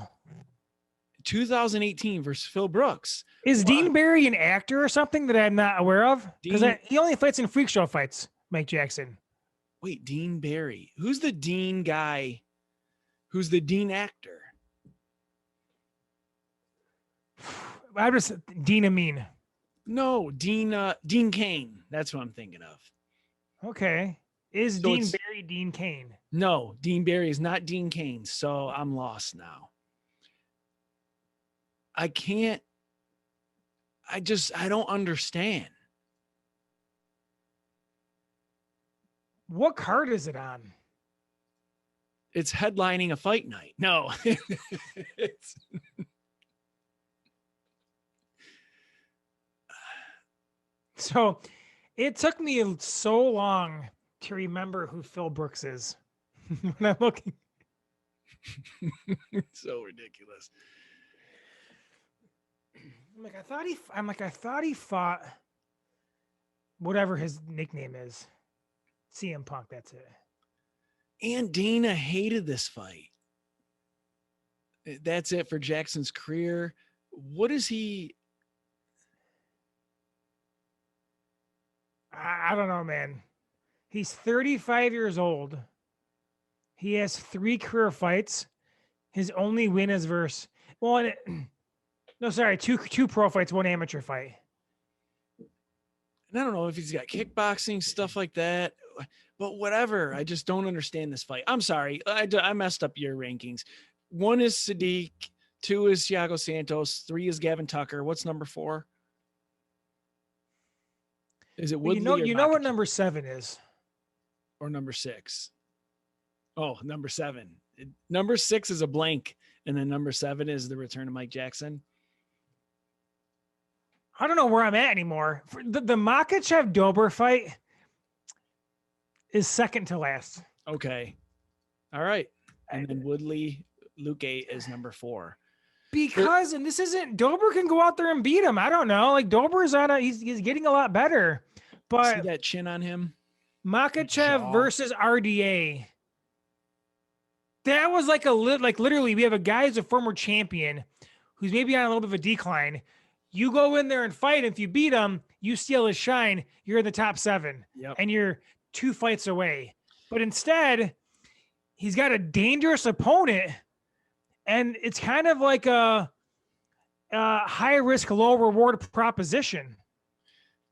2018 versus Phil Brooks. Is Dean Barry an actor or something that I'm not aware of? Because he only fights in freak show fights, Mike Jackson. Wait, Dean Barry. Who's the Dean guy? Who's the Dean actor? I'm just Dean Amin. No, Dean Cain. That's what I'm thinking of. Okay. Is so Dean Barry Dean Cain? No, Dean Barry is not Dean Cain. So I'm lost now. I don't understand. What card is it on? It's headlining a fight night. No. So it took me so long to remember who Phil Brooks is when I'm looking. It's so ridiculous. I thought he fought whatever his nickname is. CM Punk, that's it. And Dana hated this fight. That's it for Jackson's career. What is he? I don't know, man. He's 35 years old. He has 3 career fights. His only win is versus two pro fights, 1 amateur fight. And I don't know if he's got kickboxing, stuff like that, but whatever. I just don't understand this fight. I'm sorry. I messed up your rankings. 1 is Sadiq, 2 is Thiago Santos, 3 is Gavin Tucker. What's number 4? Is it Woodley? You know what number 7 is? Or number 6? Oh, number 7. Number 6 is a blank, and then number 7 is the return of Mike Jackson. I don't know where I'm at anymore. The Makhachev-Dober fight is second to last. Okay. All right. And then Woodley, Luke 8 is number 4. Because, and this isn't, Dober can go out there and beat him. I don't know. Like Dober's he's getting a lot better. But see that chin on him? Makhachev versus RDA. That was literally, we have a guy who's a former champion who's maybe on a little bit of a decline. You go in there and fight. If you beat him, you steal his shine. You're in the top 7. Yep. And you're 2 fights away. But instead, he's got a dangerous opponent. And it's kind of like a high risk, low reward proposition.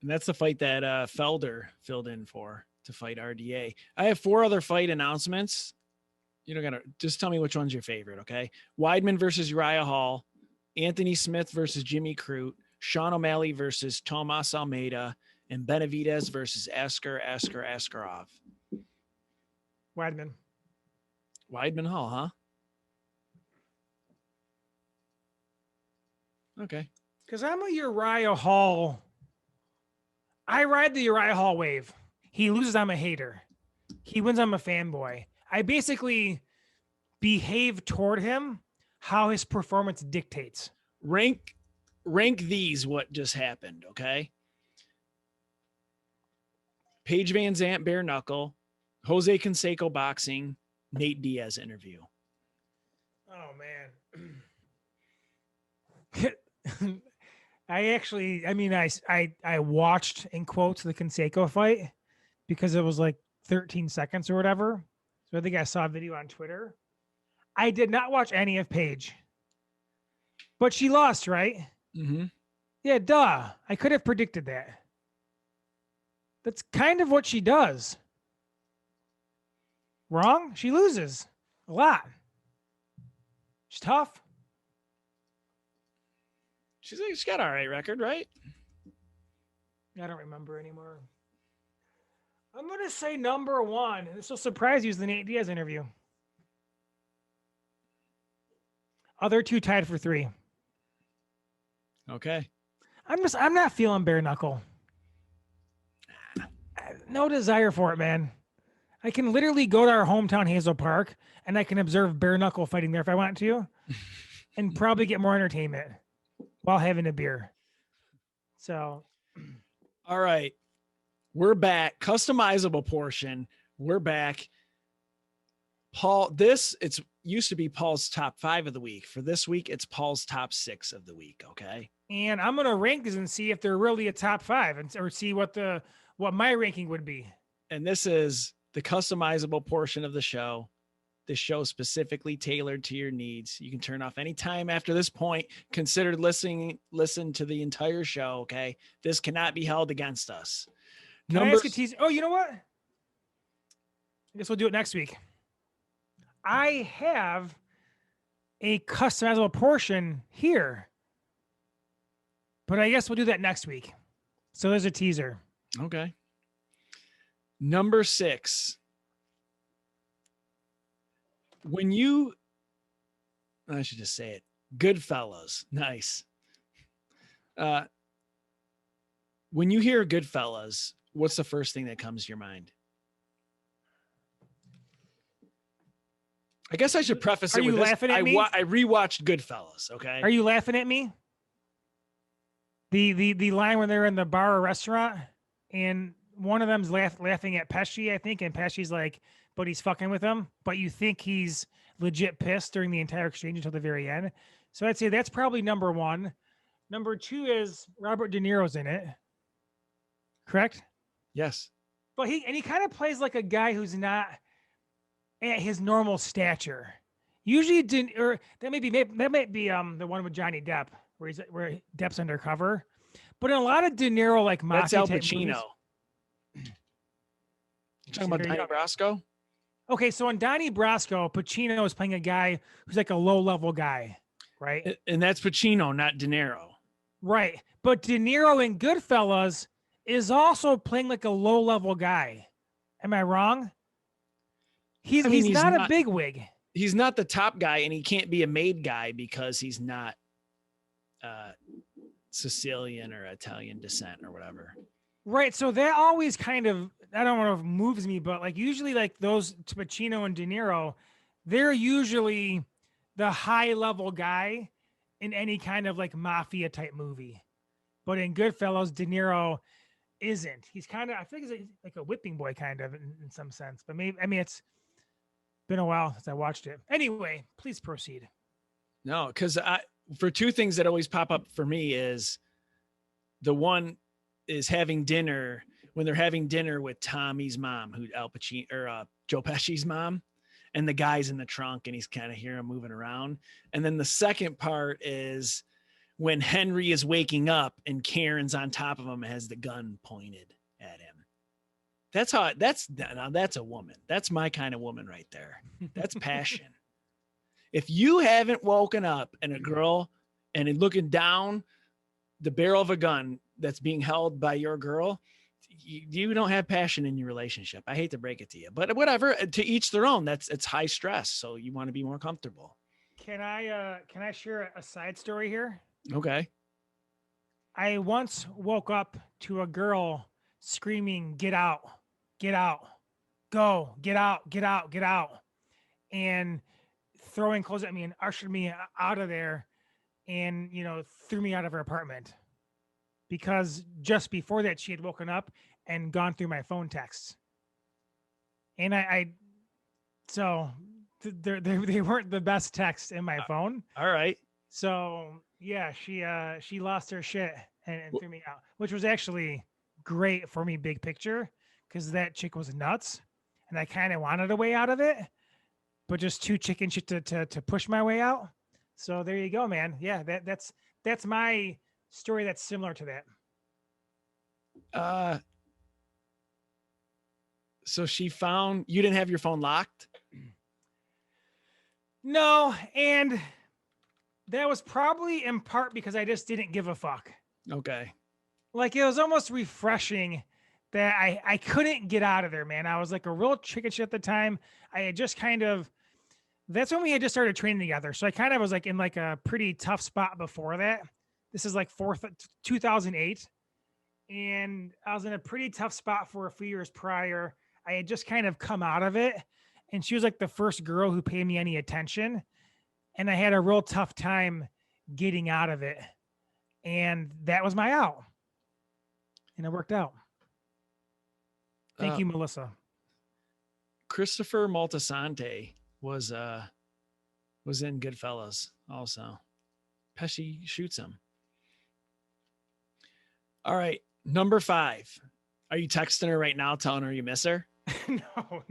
And that's the fight that Felder filled in for to fight RDA. I have 4 other fight announcements. You don't gotta just tell me which one's your favorite, okay? Weidman versus Uriah Hall, Anthony Smith versus Jimmy Crute, Sean O'Malley versus Tomas Almeida, and Benavidez versus Askarov. Weidman Hall, huh? Okay. Because I'm a Uriah Hall. I ride the Uriah Hall wave. He loses, I'm a hater. He wins, I'm a fanboy. I basically behave toward him how his performance dictates. Rank these what just happened, okay? Paige Van Zant bare knuckle, Jose Canseco boxing, Nate Diaz interview. Oh man. I watched in quotes the Canseco fight because it was like 13 seconds or whatever. So I think I saw a video on Twitter. I did not watch any of Paige, but she lost, right? Mm-hmm. Yeah, duh. I could have predicted that. That's kind of what she does. Wrong? She loses a lot. She's tough. She's got an all right record, right? I don't remember anymore. I'm going to say number one. This will surprise you, is the Nate Diaz interview. Other two tied for 3. Okay. I'm not feeling bare knuckle. No desire for it, man. I can literally go to our hometown Hazel Park and I can observe bare knuckle fighting there if I want to and probably get more entertainment while having a beer. So, all right. We're back. Customizable portion. We're back. Paul, it's used to be Paul's top 5 of the week. For this week, it's Paul's top 6 of the week. Okay. And I'm going to rank these and see if they're really a top 5 or see what my ranking would be. And this is the customizable portion of the show. The show specifically tailored to your needs. You can turn off any time after this point. Consider listen to the entire show. Okay. This cannot be held against us. Can I ask a teaser? Oh, you know what? I guess we'll do it next week. I have a customizable portion here, but I guess we'll do that next week. So there's a teaser. Okay. Number 6. I should just say it. Goodfellas. Nice. When you hear Goodfellas, what's the first thing that comes to your mind? I guess I should preface it with this. Laughing at me? I rewatched Goodfellas. Okay. Are you laughing at me? The line when they're in the bar or restaurant and one of them's laughing at Pesci, I think, and Pesci's like, but he's fucking with him, but you think he's legit pissed during the entire exchange until the very end. So I'd say that's probably number 1. Number 2 is Robert De Niro's in it. Correct? Yes. But he kind of plays like a guy who's not at his normal stature. Usually that might be the one with Johnny Depp where Depp's undercover. But in a lot of De Niro like mafia that's Al type Pacino. Movies, You talking about Donnie Brasco? Okay, so in Donnie Brasco, Pacino is playing a guy who's like a low-level guy, right? And that's Pacino, not De Niro. Right. But De Niro in Goodfellas is also playing like a low-level guy. Am I wrong? He's not a bigwig. He's not the top guy, and he can't be a made guy because he's not Sicilian or Italian descent or whatever. Right. So that always kind of, I don't know if moves me, but like usually like those Pacino and De Niro, they're usually the high level guy in any kind of like mafia type movie. But in Goodfellas, De Niro isn't. He's kind of, I think he's like a whipping boy kind of in some sense, but maybe, I mean, it's been a while since I watched it. Anyway, please proceed. No, because for 2 things that always pop up for me is the one is having dinner when they're having dinner with Tommy's mom, who Al Pacino or Joe Pesci's mom, and the guy's in the trunk and he's kind of hearing him moving around. And then the second part is when Henry is waking up and Karen's on top of him, has the gun pointed at him. That's a woman. That's my kind of woman right there. That's passion. If you haven't woken up and a girl and looking down the barrel of a gun that's being held by your girl, you don't have passion in your relationship. I hate to break it to you, but whatever, to each their own. It's high stress. So you want to be more comfortable. Can I share a side story here? Okay. I once woke up to a girl screaming, "Get out, get out, go, get out, get out, get out." And throwing clothes at me and ushered me out of there and, you know, threw me out of her apartment because just before that she had woken up and gone through my phone texts. And they weren't the best texts in my phone. All right. So yeah, she lost her shit and threw me out, which was actually great for me big picture because that chick was nuts and I kind of wanted a way out of it, but just too chicken shit to push my way out. So there you go, man. Yeah, that's my story that's similar to that. So she found you didn't have your phone locked? No, and that was probably in part because I just didn't give a fuck. Okay. Like it was almost refreshing that I couldn't get out of there, man. I was like a real chicken shit at the time. I had just that's when we had just started training together. So I kind of was like in like a pretty tough spot before that. This is like 2008. And I was in a pretty tough spot for a few years prior. I had just kind of come out of it. And she was like the first girl who paid me any attention. And I had a real tough time getting out of it. And that was my out. And it worked out. Thank you, Melissa. Christopher Moltisanti was in Goodfellas also. Pesci shoots him. All right. Number 5. Are you texting her right now telling her you miss her? No.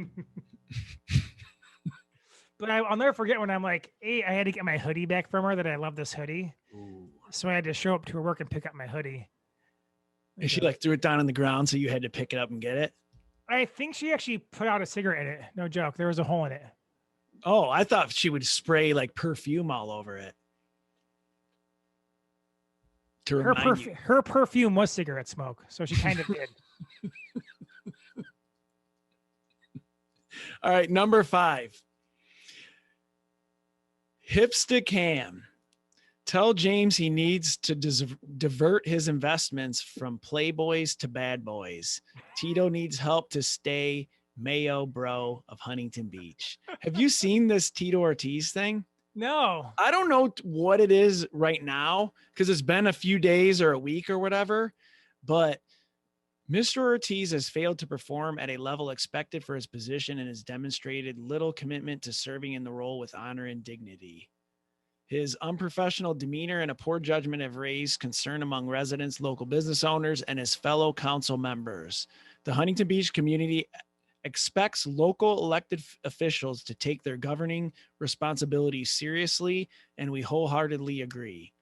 But I'll never forget when I'm like, hey, I had to get my hoodie back from her that I love this hoodie. Ooh. So I had to show up to her work and pick up my hoodie. And she like threw it down on the ground so you had to pick it up and get it? I think she actually put out a cigarette in it. No joke. There was a hole in it. Oh, I thought she would spray like perfume all over it. Her perfume was cigarette smoke. So she kind of did. All right. Number 5. Hipster Cam. Tell James he needs to divert his investments from playboys to bad boys. Tito needs help to stay Mayo bro of Huntington Beach. Have you seen this Tito Ortiz thing? No. I don't know what it is right now because it's been a few days or a week or whatever, but Mr. Ortiz has failed to perform at a level expected for his position and has demonstrated little commitment to serving in the role with honor and dignity. His unprofessional demeanor and a poor judgment have raised concern among residents, local business owners, and his fellow council members. The Huntington Beach community expects local elected officials to take their governing responsibilities seriously, and we wholeheartedly agree.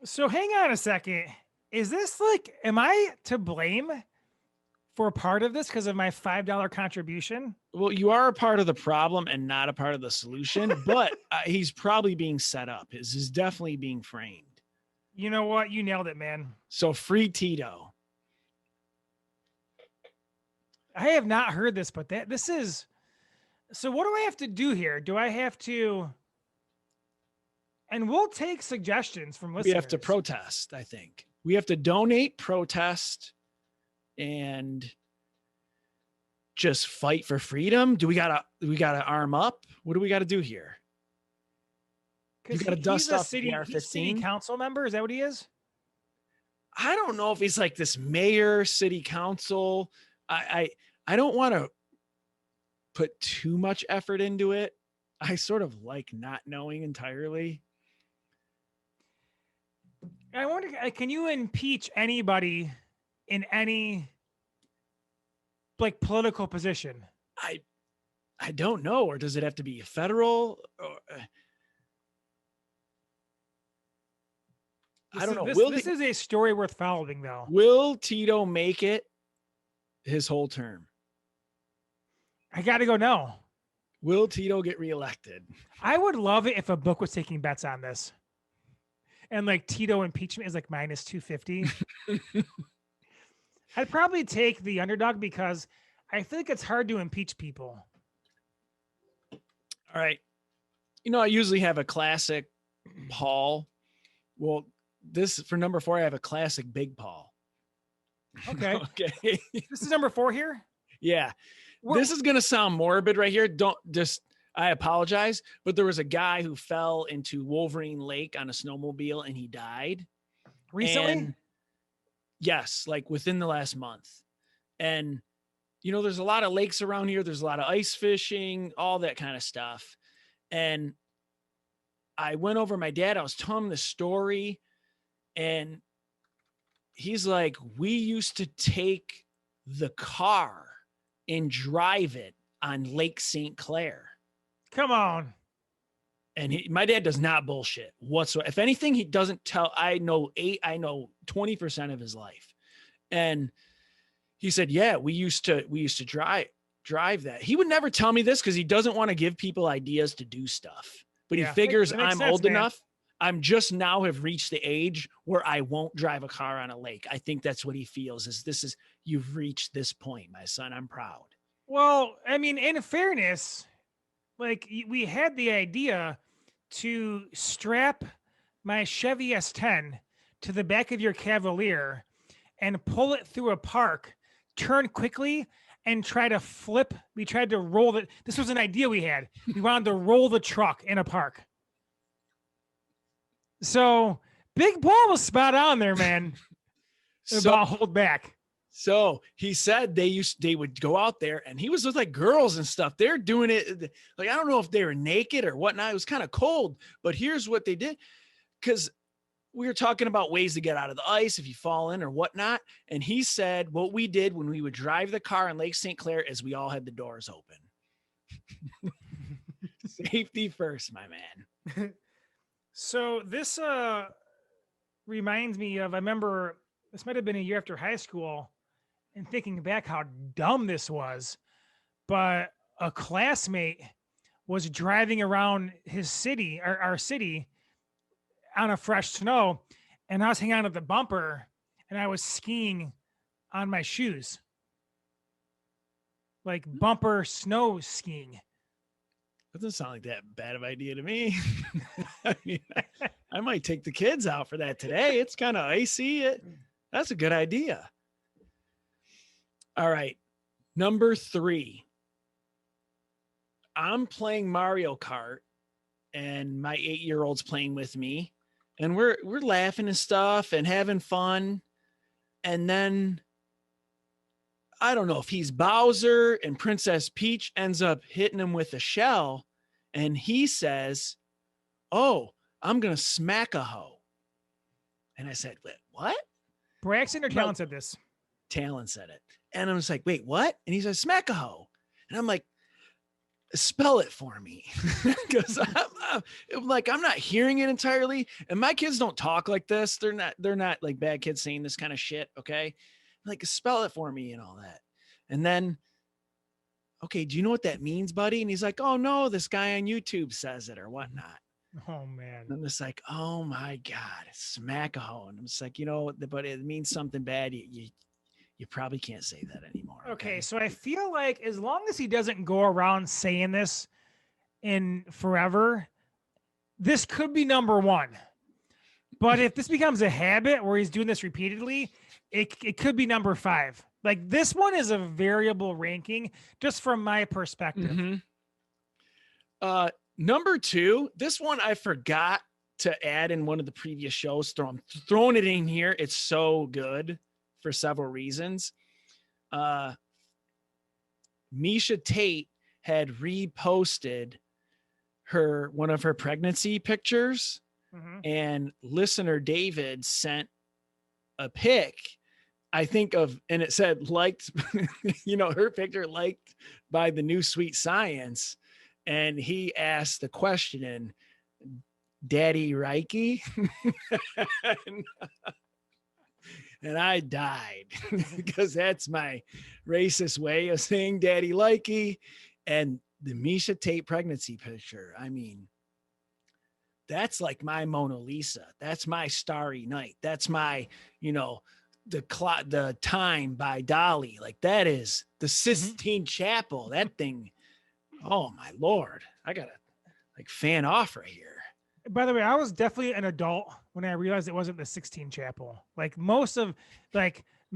So hang on a second. Is this like, am I to blame for part of this because of my $5 contribution? Well, you are a part of the problem and not a part of the solution, but he's probably being set up. This is definitely being framed. You know what? You nailed it, man. So free Tito. I have not heard this, but this is, so what do I have to do here? Do I have to, and we'll take suggestions from listeners. We have to protest, I think. We have to donate, protest, and just fight for freedom. Do we gotta arm up? What do we got to do here? You got to dust off the AR-15. City council member? Is that what he is? I don't know if he's like this mayor, city council. I don't want to put too much effort into it. I sort of like not knowing entirely. I wonder, can you impeach anybody in any like political position? I don't know. Or does it have to be federal? Or, I don't know. This is a story worth following, though. Will Tito make it his whole term? I got to go no. Will Tito get reelected? I would love it if a book was taking bets on this. And like Tito impeachment is like minus 250. I'd probably take the underdog because I feel like it's hard to impeach people. All right. You know, I usually have a classic Paul. Well, this for number 4, I have a classic Big Paul. Okay. Okay. This is number 4 here? Yeah. This is going to sound morbid right here. I apologize, but there was a guy who fell into Wolverine Lake on a snowmobile and he died. Recently? And yes, like within the last month. And, you know, there's a lot of lakes around here. There's a lot of ice fishing, all that kind of stuff. And I went over my dad. I was telling him the story. And he's like, we used to take the car and drive it on Lake St. Clair. Come on. And my dad does not bullshit whatsoever. If anything, he doesn't tell. I know 20% of his life. And he said, yeah, we used to drive that. He would never tell me this because he doesn't want to give people ideas to do stuff. But he figures I'm old enough. I'm just now have reached the age where I won't drive a car on a lake. I think that's what he feels is you've reached this point, my son. I'm proud. Well, I mean, in fairness, like we had the idea to strap my Chevy S10 to the back of your Cavalier and pull it through a park, turn quickly, and try to flip. We tried to roll it. This was an idea we had. We wanted to roll the truck in a park. So Big Paul was spot on there, man. About hold back. So he said they would go out there and he was with like girls and stuff. They're doing it. Like, I don't know if they were naked or whatnot. It was kind of cold, but here's what they did. Cause we were talking about ways to get out of the ice if you fall in or whatnot. And he said, what we did when we would drive the car in Lake St. Clair is we all had the doors open. Safety first, my man. So this reminds me of, I remember this might've been a year after high school, and thinking back how dumb this was, but a classmate was driving around his city, or our city, on a fresh snow, and I was hanging out at the bumper, and I was skiing on my shoes, like bumper snow skiing. That doesn't sound like that bad of an idea to me. I mean, I might take the kids out for that today. It's kind of icy. That's a good idea. All right. Number 3. I'm playing Mario Kart and my 8-year-old's playing with me and we're laughing and stuff and having fun. And then I don't know if he's Bowser and Princess Peach ends up hitting him with a shell. And he says, oh, I'm going to smack a hoe. And I said, what? Braxton or Talon said this? Talon said it. And I was like, wait, what? And he said, smack a hoe. And I'm like, spell it for me. Because I'm not hearing it entirely. And my kids don't talk like this. They're not like bad kids saying this kind of shit. Okay. Like, spell it for me and all that. And then, okay, do you know what that means, buddy? And he's like, oh no, this guy on YouTube says it or whatnot. Oh man. And I'm just like, oh my God, smack a hoe. And I'm just like, but it means something bad. You probably can't say that anymore. Okay. So I feel like as long as he doesn't go around saying this in forever, this could be number 1. But if this becomes a habit where he's doing this repeatedly, it could be number 5. Like, this one is a variable ranking just from my perspective. Mm-hmm. Number 2, this one I forgot to add in one of the previous shows. I'm throwing it in here. It's so good for several reasons. Misha Tate had reposted one of her pregnancy pictures, and listener David sent a pic, I think and it said liked, her picture liked by the new Sweet Science. And he asked the question, Daddy Reiki? And I died because that's my racist way of saying Daddy Likey. And the Misha Tate pregnancy picture, I mean, that's like my Mona Lisa. That's my Starry Night. That's my, the Time by Dolly. Like, that is the Sistine Chapel. That thing. Oh my Lord. I gotta fan off right here. By the way, I was definitely an adult when I realized it wasn't the 16 Chapel. Like,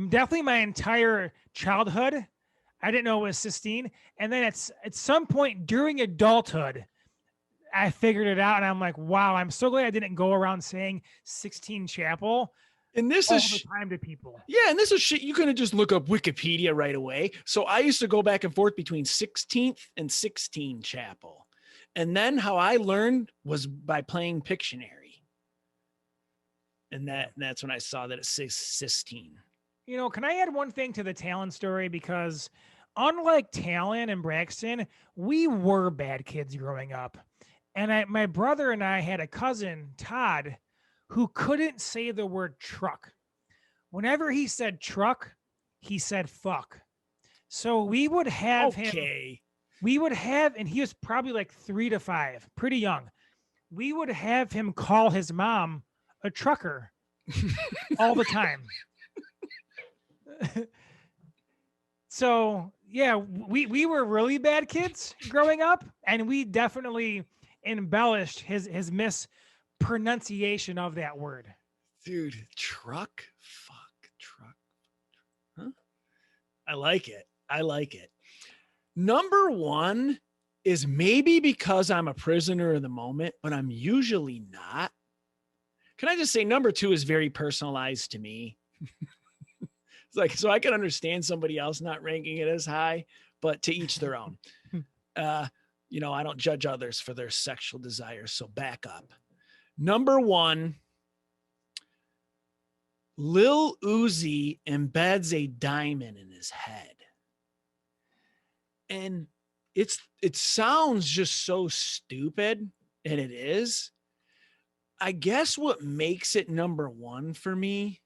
definitely my entire childhood, I didn't know it was cysteine. And then at some point during adulthood, I figured it out, and I'm like, wow, I'm so glad I didn't go around saying 16 Chapel And this all is the time to people. yeah, and this is shit you couldn't just look up Wikipedia right away. So I used to go back and forth between 16th and 16 Chapel. And then how I learned was by playing Pictionary. And that's when I saw that it says cysteine. You know, can I add one thing to the Talon story? Because unlike Talon and Braxton, we were bad kids growing up. And my brother and I had a cousin, Todd, who couldn't say the word truck. Whenever he said truck, he said fuck. So we would have him, and he was probably like 3 to 5, pretty young. We would have him call his mom a trucker all the time. So yeah, we were really bad kids growing up, and we definitely embellished his mispronunciation of that word. Dude, truck? Fuck, truck. Huh? I like it. I like it. Number one is maybe because I'm a prisoner of the moment, but I'm usually not. Can I just say number two is very personalized to me? It's like, so I can understand somebody else not ranking it as high, but to each their own. You know, I don't judge others for their sexual desires. So back up. Number one, Lil Uzi embeds a diamond in his head. And it sounds just so stupid, and it is. I guess what makes it number one for me,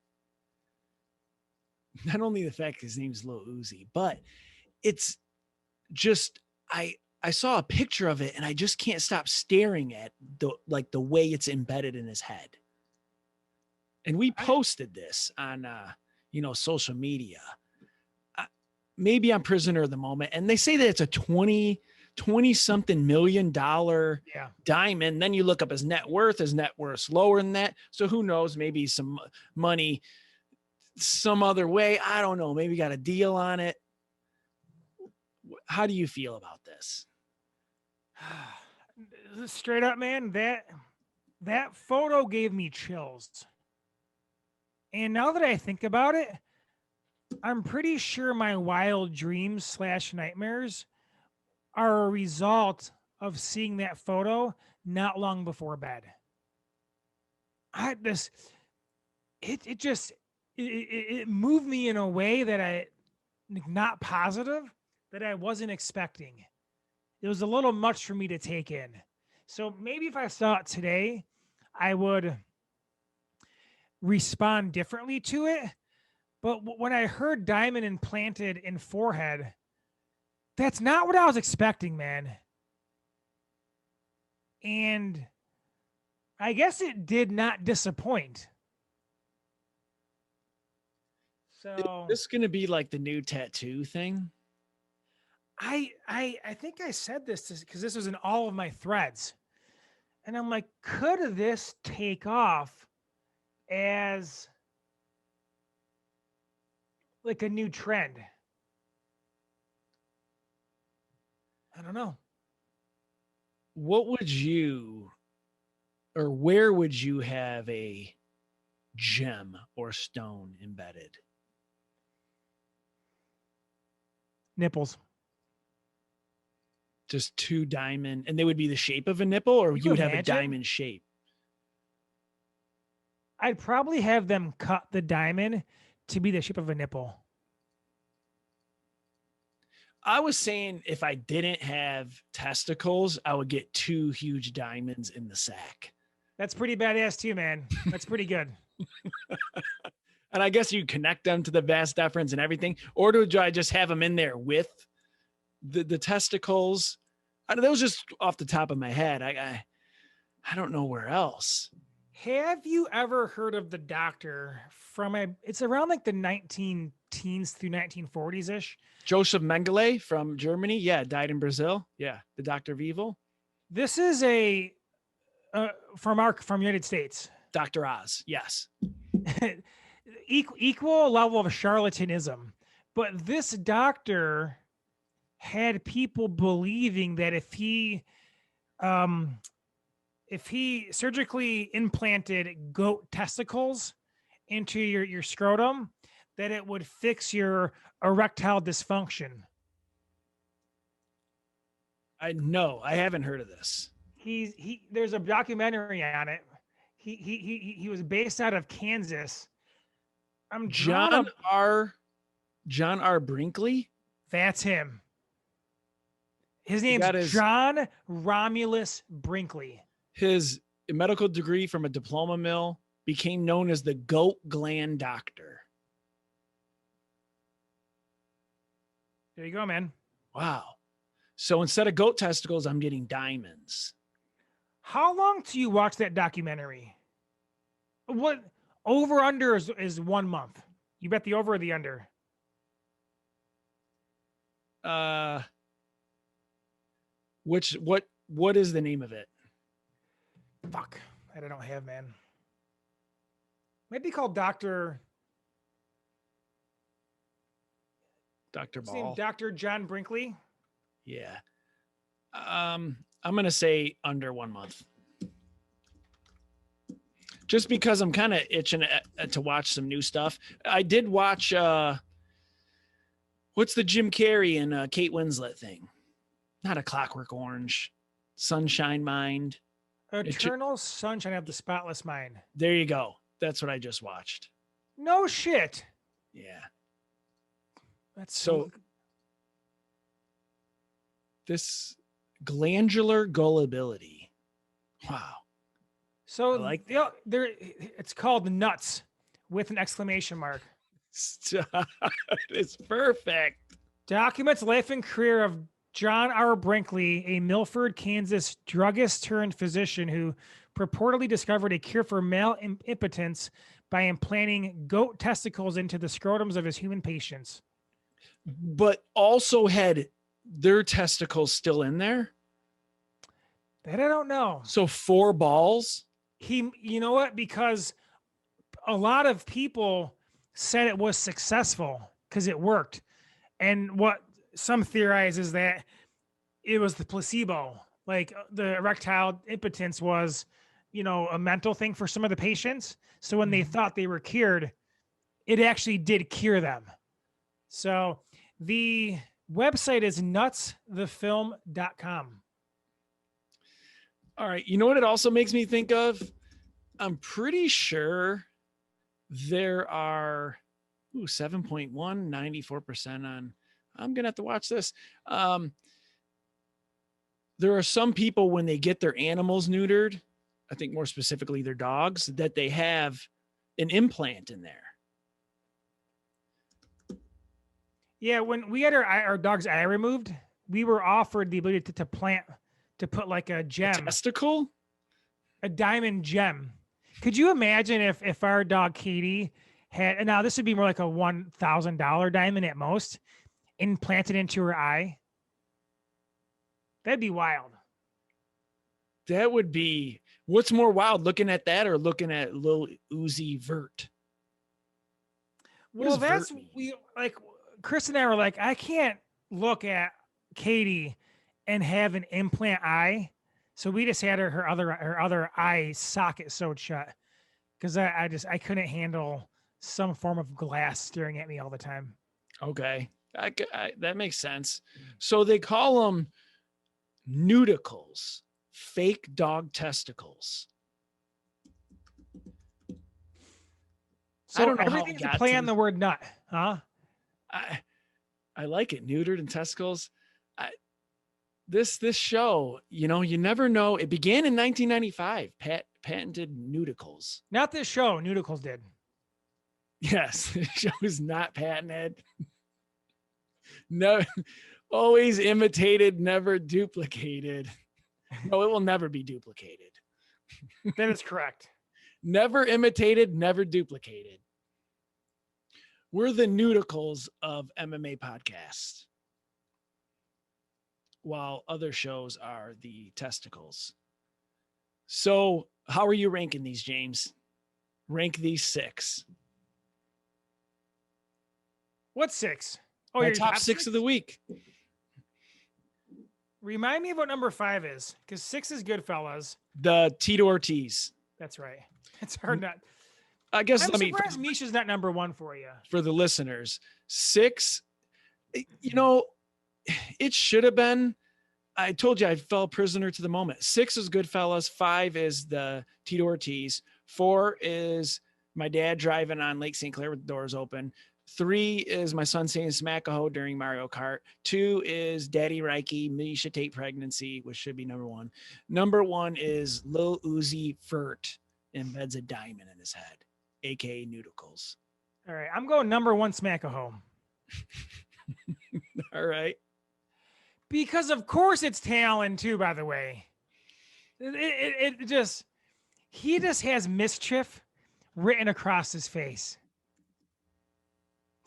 not only the fact his name's Lil Uzi, but it's just I saw a picture of it and I just can't stop staring at the way it's embedded in his head. And we posted this on social media. Maybe I'm prisoner of the moment, and they say that it's a 20 something million dollar diamond. Then you look up his net worth's lower than that. So who knows, maybe some money some other way. I don't know. Maybe got a deal on it. How do you feel about this? Straight up, man, that photo gave me chills. And now that I think about it, I'm pretty sure my wild dreams / nightmares are a result of seeing that photo not long before bed. It moved me in a way that not positive, that I wasn't expecting. It was a little much for me to take in. So maybe if I saw it today, I would respond differently to it. But when I heard diamond implanted in forehead, that's not what I was expecting, man. And I guess it did not disappoint. So this is going to be like the new tattoo thing. I think I said this because this was in all of my threads. And I'm like, could this take off as like a new trend? I don't know. What would you, or where would you have a gem or stone embedded? Nipples. Just 2 diamond, and they would be the shape of a nipple, or you would have a diamond shape? I'd probably have them cut the diamond to be the shape of a nipple. I was saying if I didn't have testicles, I would get 2 huge diamonds in the sack. That's pretty badass too, man. That's pretty good. And I guess you connect them to the vas deferens and everything, or do I just have them in there with the testicles? That was just off the top of my head. I don't know where else. Have you ever heard of the doctor from it's around like the 19 teens through 1940s ish? Joseph Mengele from Germany. Yeah. Died in Brazil. Yeah. The Doctor of Evil. This is from United States. Dr. Oz. Yes. Equal level of charlatanism. But this doctor had people believing that um, if he surgically implanted goat testicles into your scrotum, that it would fix your erectile dysfunction. I haven't heard of this. There's a documentary on it. He was based out of Kansas. I'm drawing John up. R. Brinkley. That's him. His He name's got John Romulus Brinkley. his medical degree from a diploma mill, became known as the goat gland doctor. There you go, man. Wow. So instead of goat testicles, I'm getting diamonds. How long do you watch that documentary? What over under is 1 month? You bet the over or the under? What is the name of it? Fuck, that I don't have, man. Might be called Dr. Ball. Dr. John Brinkley. Yeah. I'm gonna say under 1 month. Just because I'm kind of itching to watch some new stuff. I did watch what's the Jim Carrey and Kate Winslet thing? Not A Clockwork Orange. Sunshine Mind. Eternal Sunshine of the Spotless Mind. There you go. That's what I just watched. No shit. Yeah. That's So this glandular gullibility. Wow. So I like it's called nuts with an exclamation mark. Stop. It's perfect. Documents life and career of John R. Brinkley, a Milford, Kansas druggist turned physician who purportedly discovered a cure for male impotence by implanting goat testicles into the scrotums of his human patients. But also had their testicles still in there. That I don't know. So 4 balls. You know what? Because a lot of people said it was successful because it worked. And what some theorize is that it was the placebo. Like the erectile impotence was, a mental thing for some of the patients. So when they thought they were cured, it actually did cure them. So the website is nutsthefilm.com. All right. You know what it also makes me think of? I'm pretty sure there are 7.1, 94% on. I'm going to have to watch this. There are some people when they get their animals neutered, I think more specifically their dogs, that they have an implant in there. Yeah, when we had our dog's eye removed, we were offered the ability to put like a gem. A testicle? A diamond gem. Could you imagine if our dog Katie had, and now this would be more like a $1,000 diamond at most, implanted into her eye? That'd be wild. That would be, what's more wild, looking at that or looking at Lil Uzi Vert? Well, that's, Chris and I were like, I can't look at Katie and have an implant eye. So we just had her other eye socket sewed shut because I couldn't handle some form of glass staring at me all the time. Okay. That makes sense. So they call them nudicles, fake dog testicles. So I don't know. Everything's a play on the word nut, huh? I like it. Neutered and testicles. This show, you never know. It began in 1995. Patented nudicles. Not this show. Nudicles did. Yes, the show is not patented. No, always imitated, never duplicated. No, it will never be duplicated. That is correct. Never imitated, never duplicated. We're the nudicles of MMA podcasts, while other shows are the testicles. So how are you ranking these, James? Rank these 6. What's 6? Oh, my your top 6 of the week. Remind me of what number 5 is, because 6 is Goodfellas. The Tito Ortiz. That's right. It's hard not. I guess I'm let me surprised Misha's not number 1 for you. for the listeners. 6, you know, it should have been. I told you I fell prisoner to the moment. 6 is Goodfellas. 5 is the Tito Ortiz. 4 is my dad driving on Lake St. Clair with the doors open. 3 is my son saying smack-a-ho during Mario Kart. 2 is Daddy Reiki, Misha Tate pregnancy, which should be number 1. Number 1 is Lil Uzi Vert embeds a diamond in his head, aka Noodles. All right, I'm going number 1, Smack-a-ho. All right. Because of course it's Talon too, by the way. It just, he just has mischief written across his face.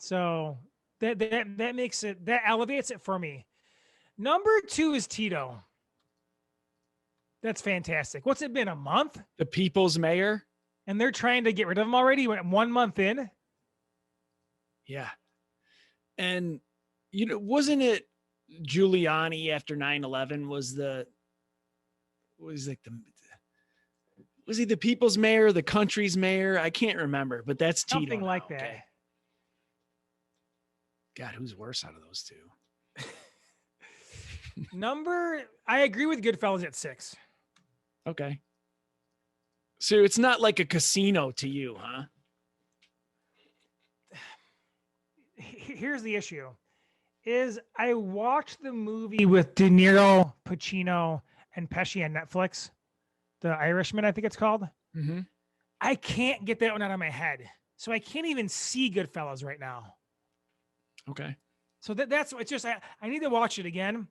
So that makes it, that elevates it for me. Number 2 is Tito. That's fantastic. What's it been, a month? The people's mayor. And they're trying to get rid of him already. Went 1 month in. Yeah. And, you know, wasn't it Giuliani after 9/11 was he the people's mayor, the country's mayor? I can't remember, but that's Tito. Something like now, that. okay. God, who's worse out of those two? I agree with Goodfellas at 6. Okay. So it's not like a casino to you, huh? Here's the issue. Is I watched the movie with De Niro, Pacino, and Pesci on Netflix. The Irishman, I think it's called. Mm-hmm. I can't get that one out of my head. So I can't even see Goodfellas right now. Okay. So that's it's just, I need to watch it again.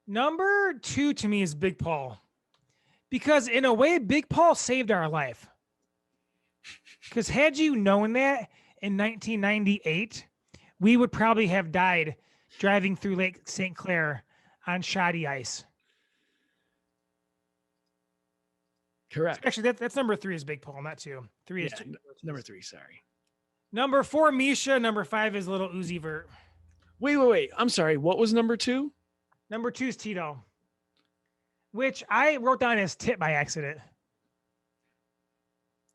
Number 2 to me is Big Paul. Because in a way, Big Paul saved our life. Because had you known that in 1998, we would probably have died driving through Lake St. Clair on shoddy ice. Correct. Actually, that's number 3 is Big Paul, not 2. 3 is number 3. Sorry. Number 4, Misha. Number 5 is Lil Uzi Vert. Wait. I'm sorry. What was number 2? Number 2 is Tito, which I wrote down as Tit by accident.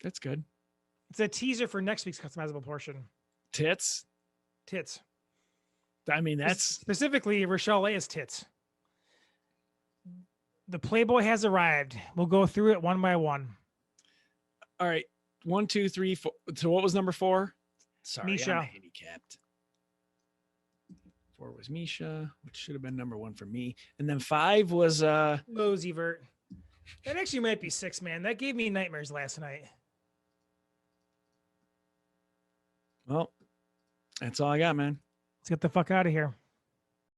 That's good. It's a teaser for next week's customizable portion. Tits. I mean, that's specifically Rochelle Leia's tits. The Playboy has arrived. We'll go through it one by one. All right. 1, 2, 3, 4. So what was number 4? Sorry, Misha. I'm handicapped. 4 was Misha, which should have been number 1 for me. And then 5 was Uzi Vert. That actually might be 6, man. That gave me nightmares last night. Well, that's all I got, man. Let's get the fuck out of here.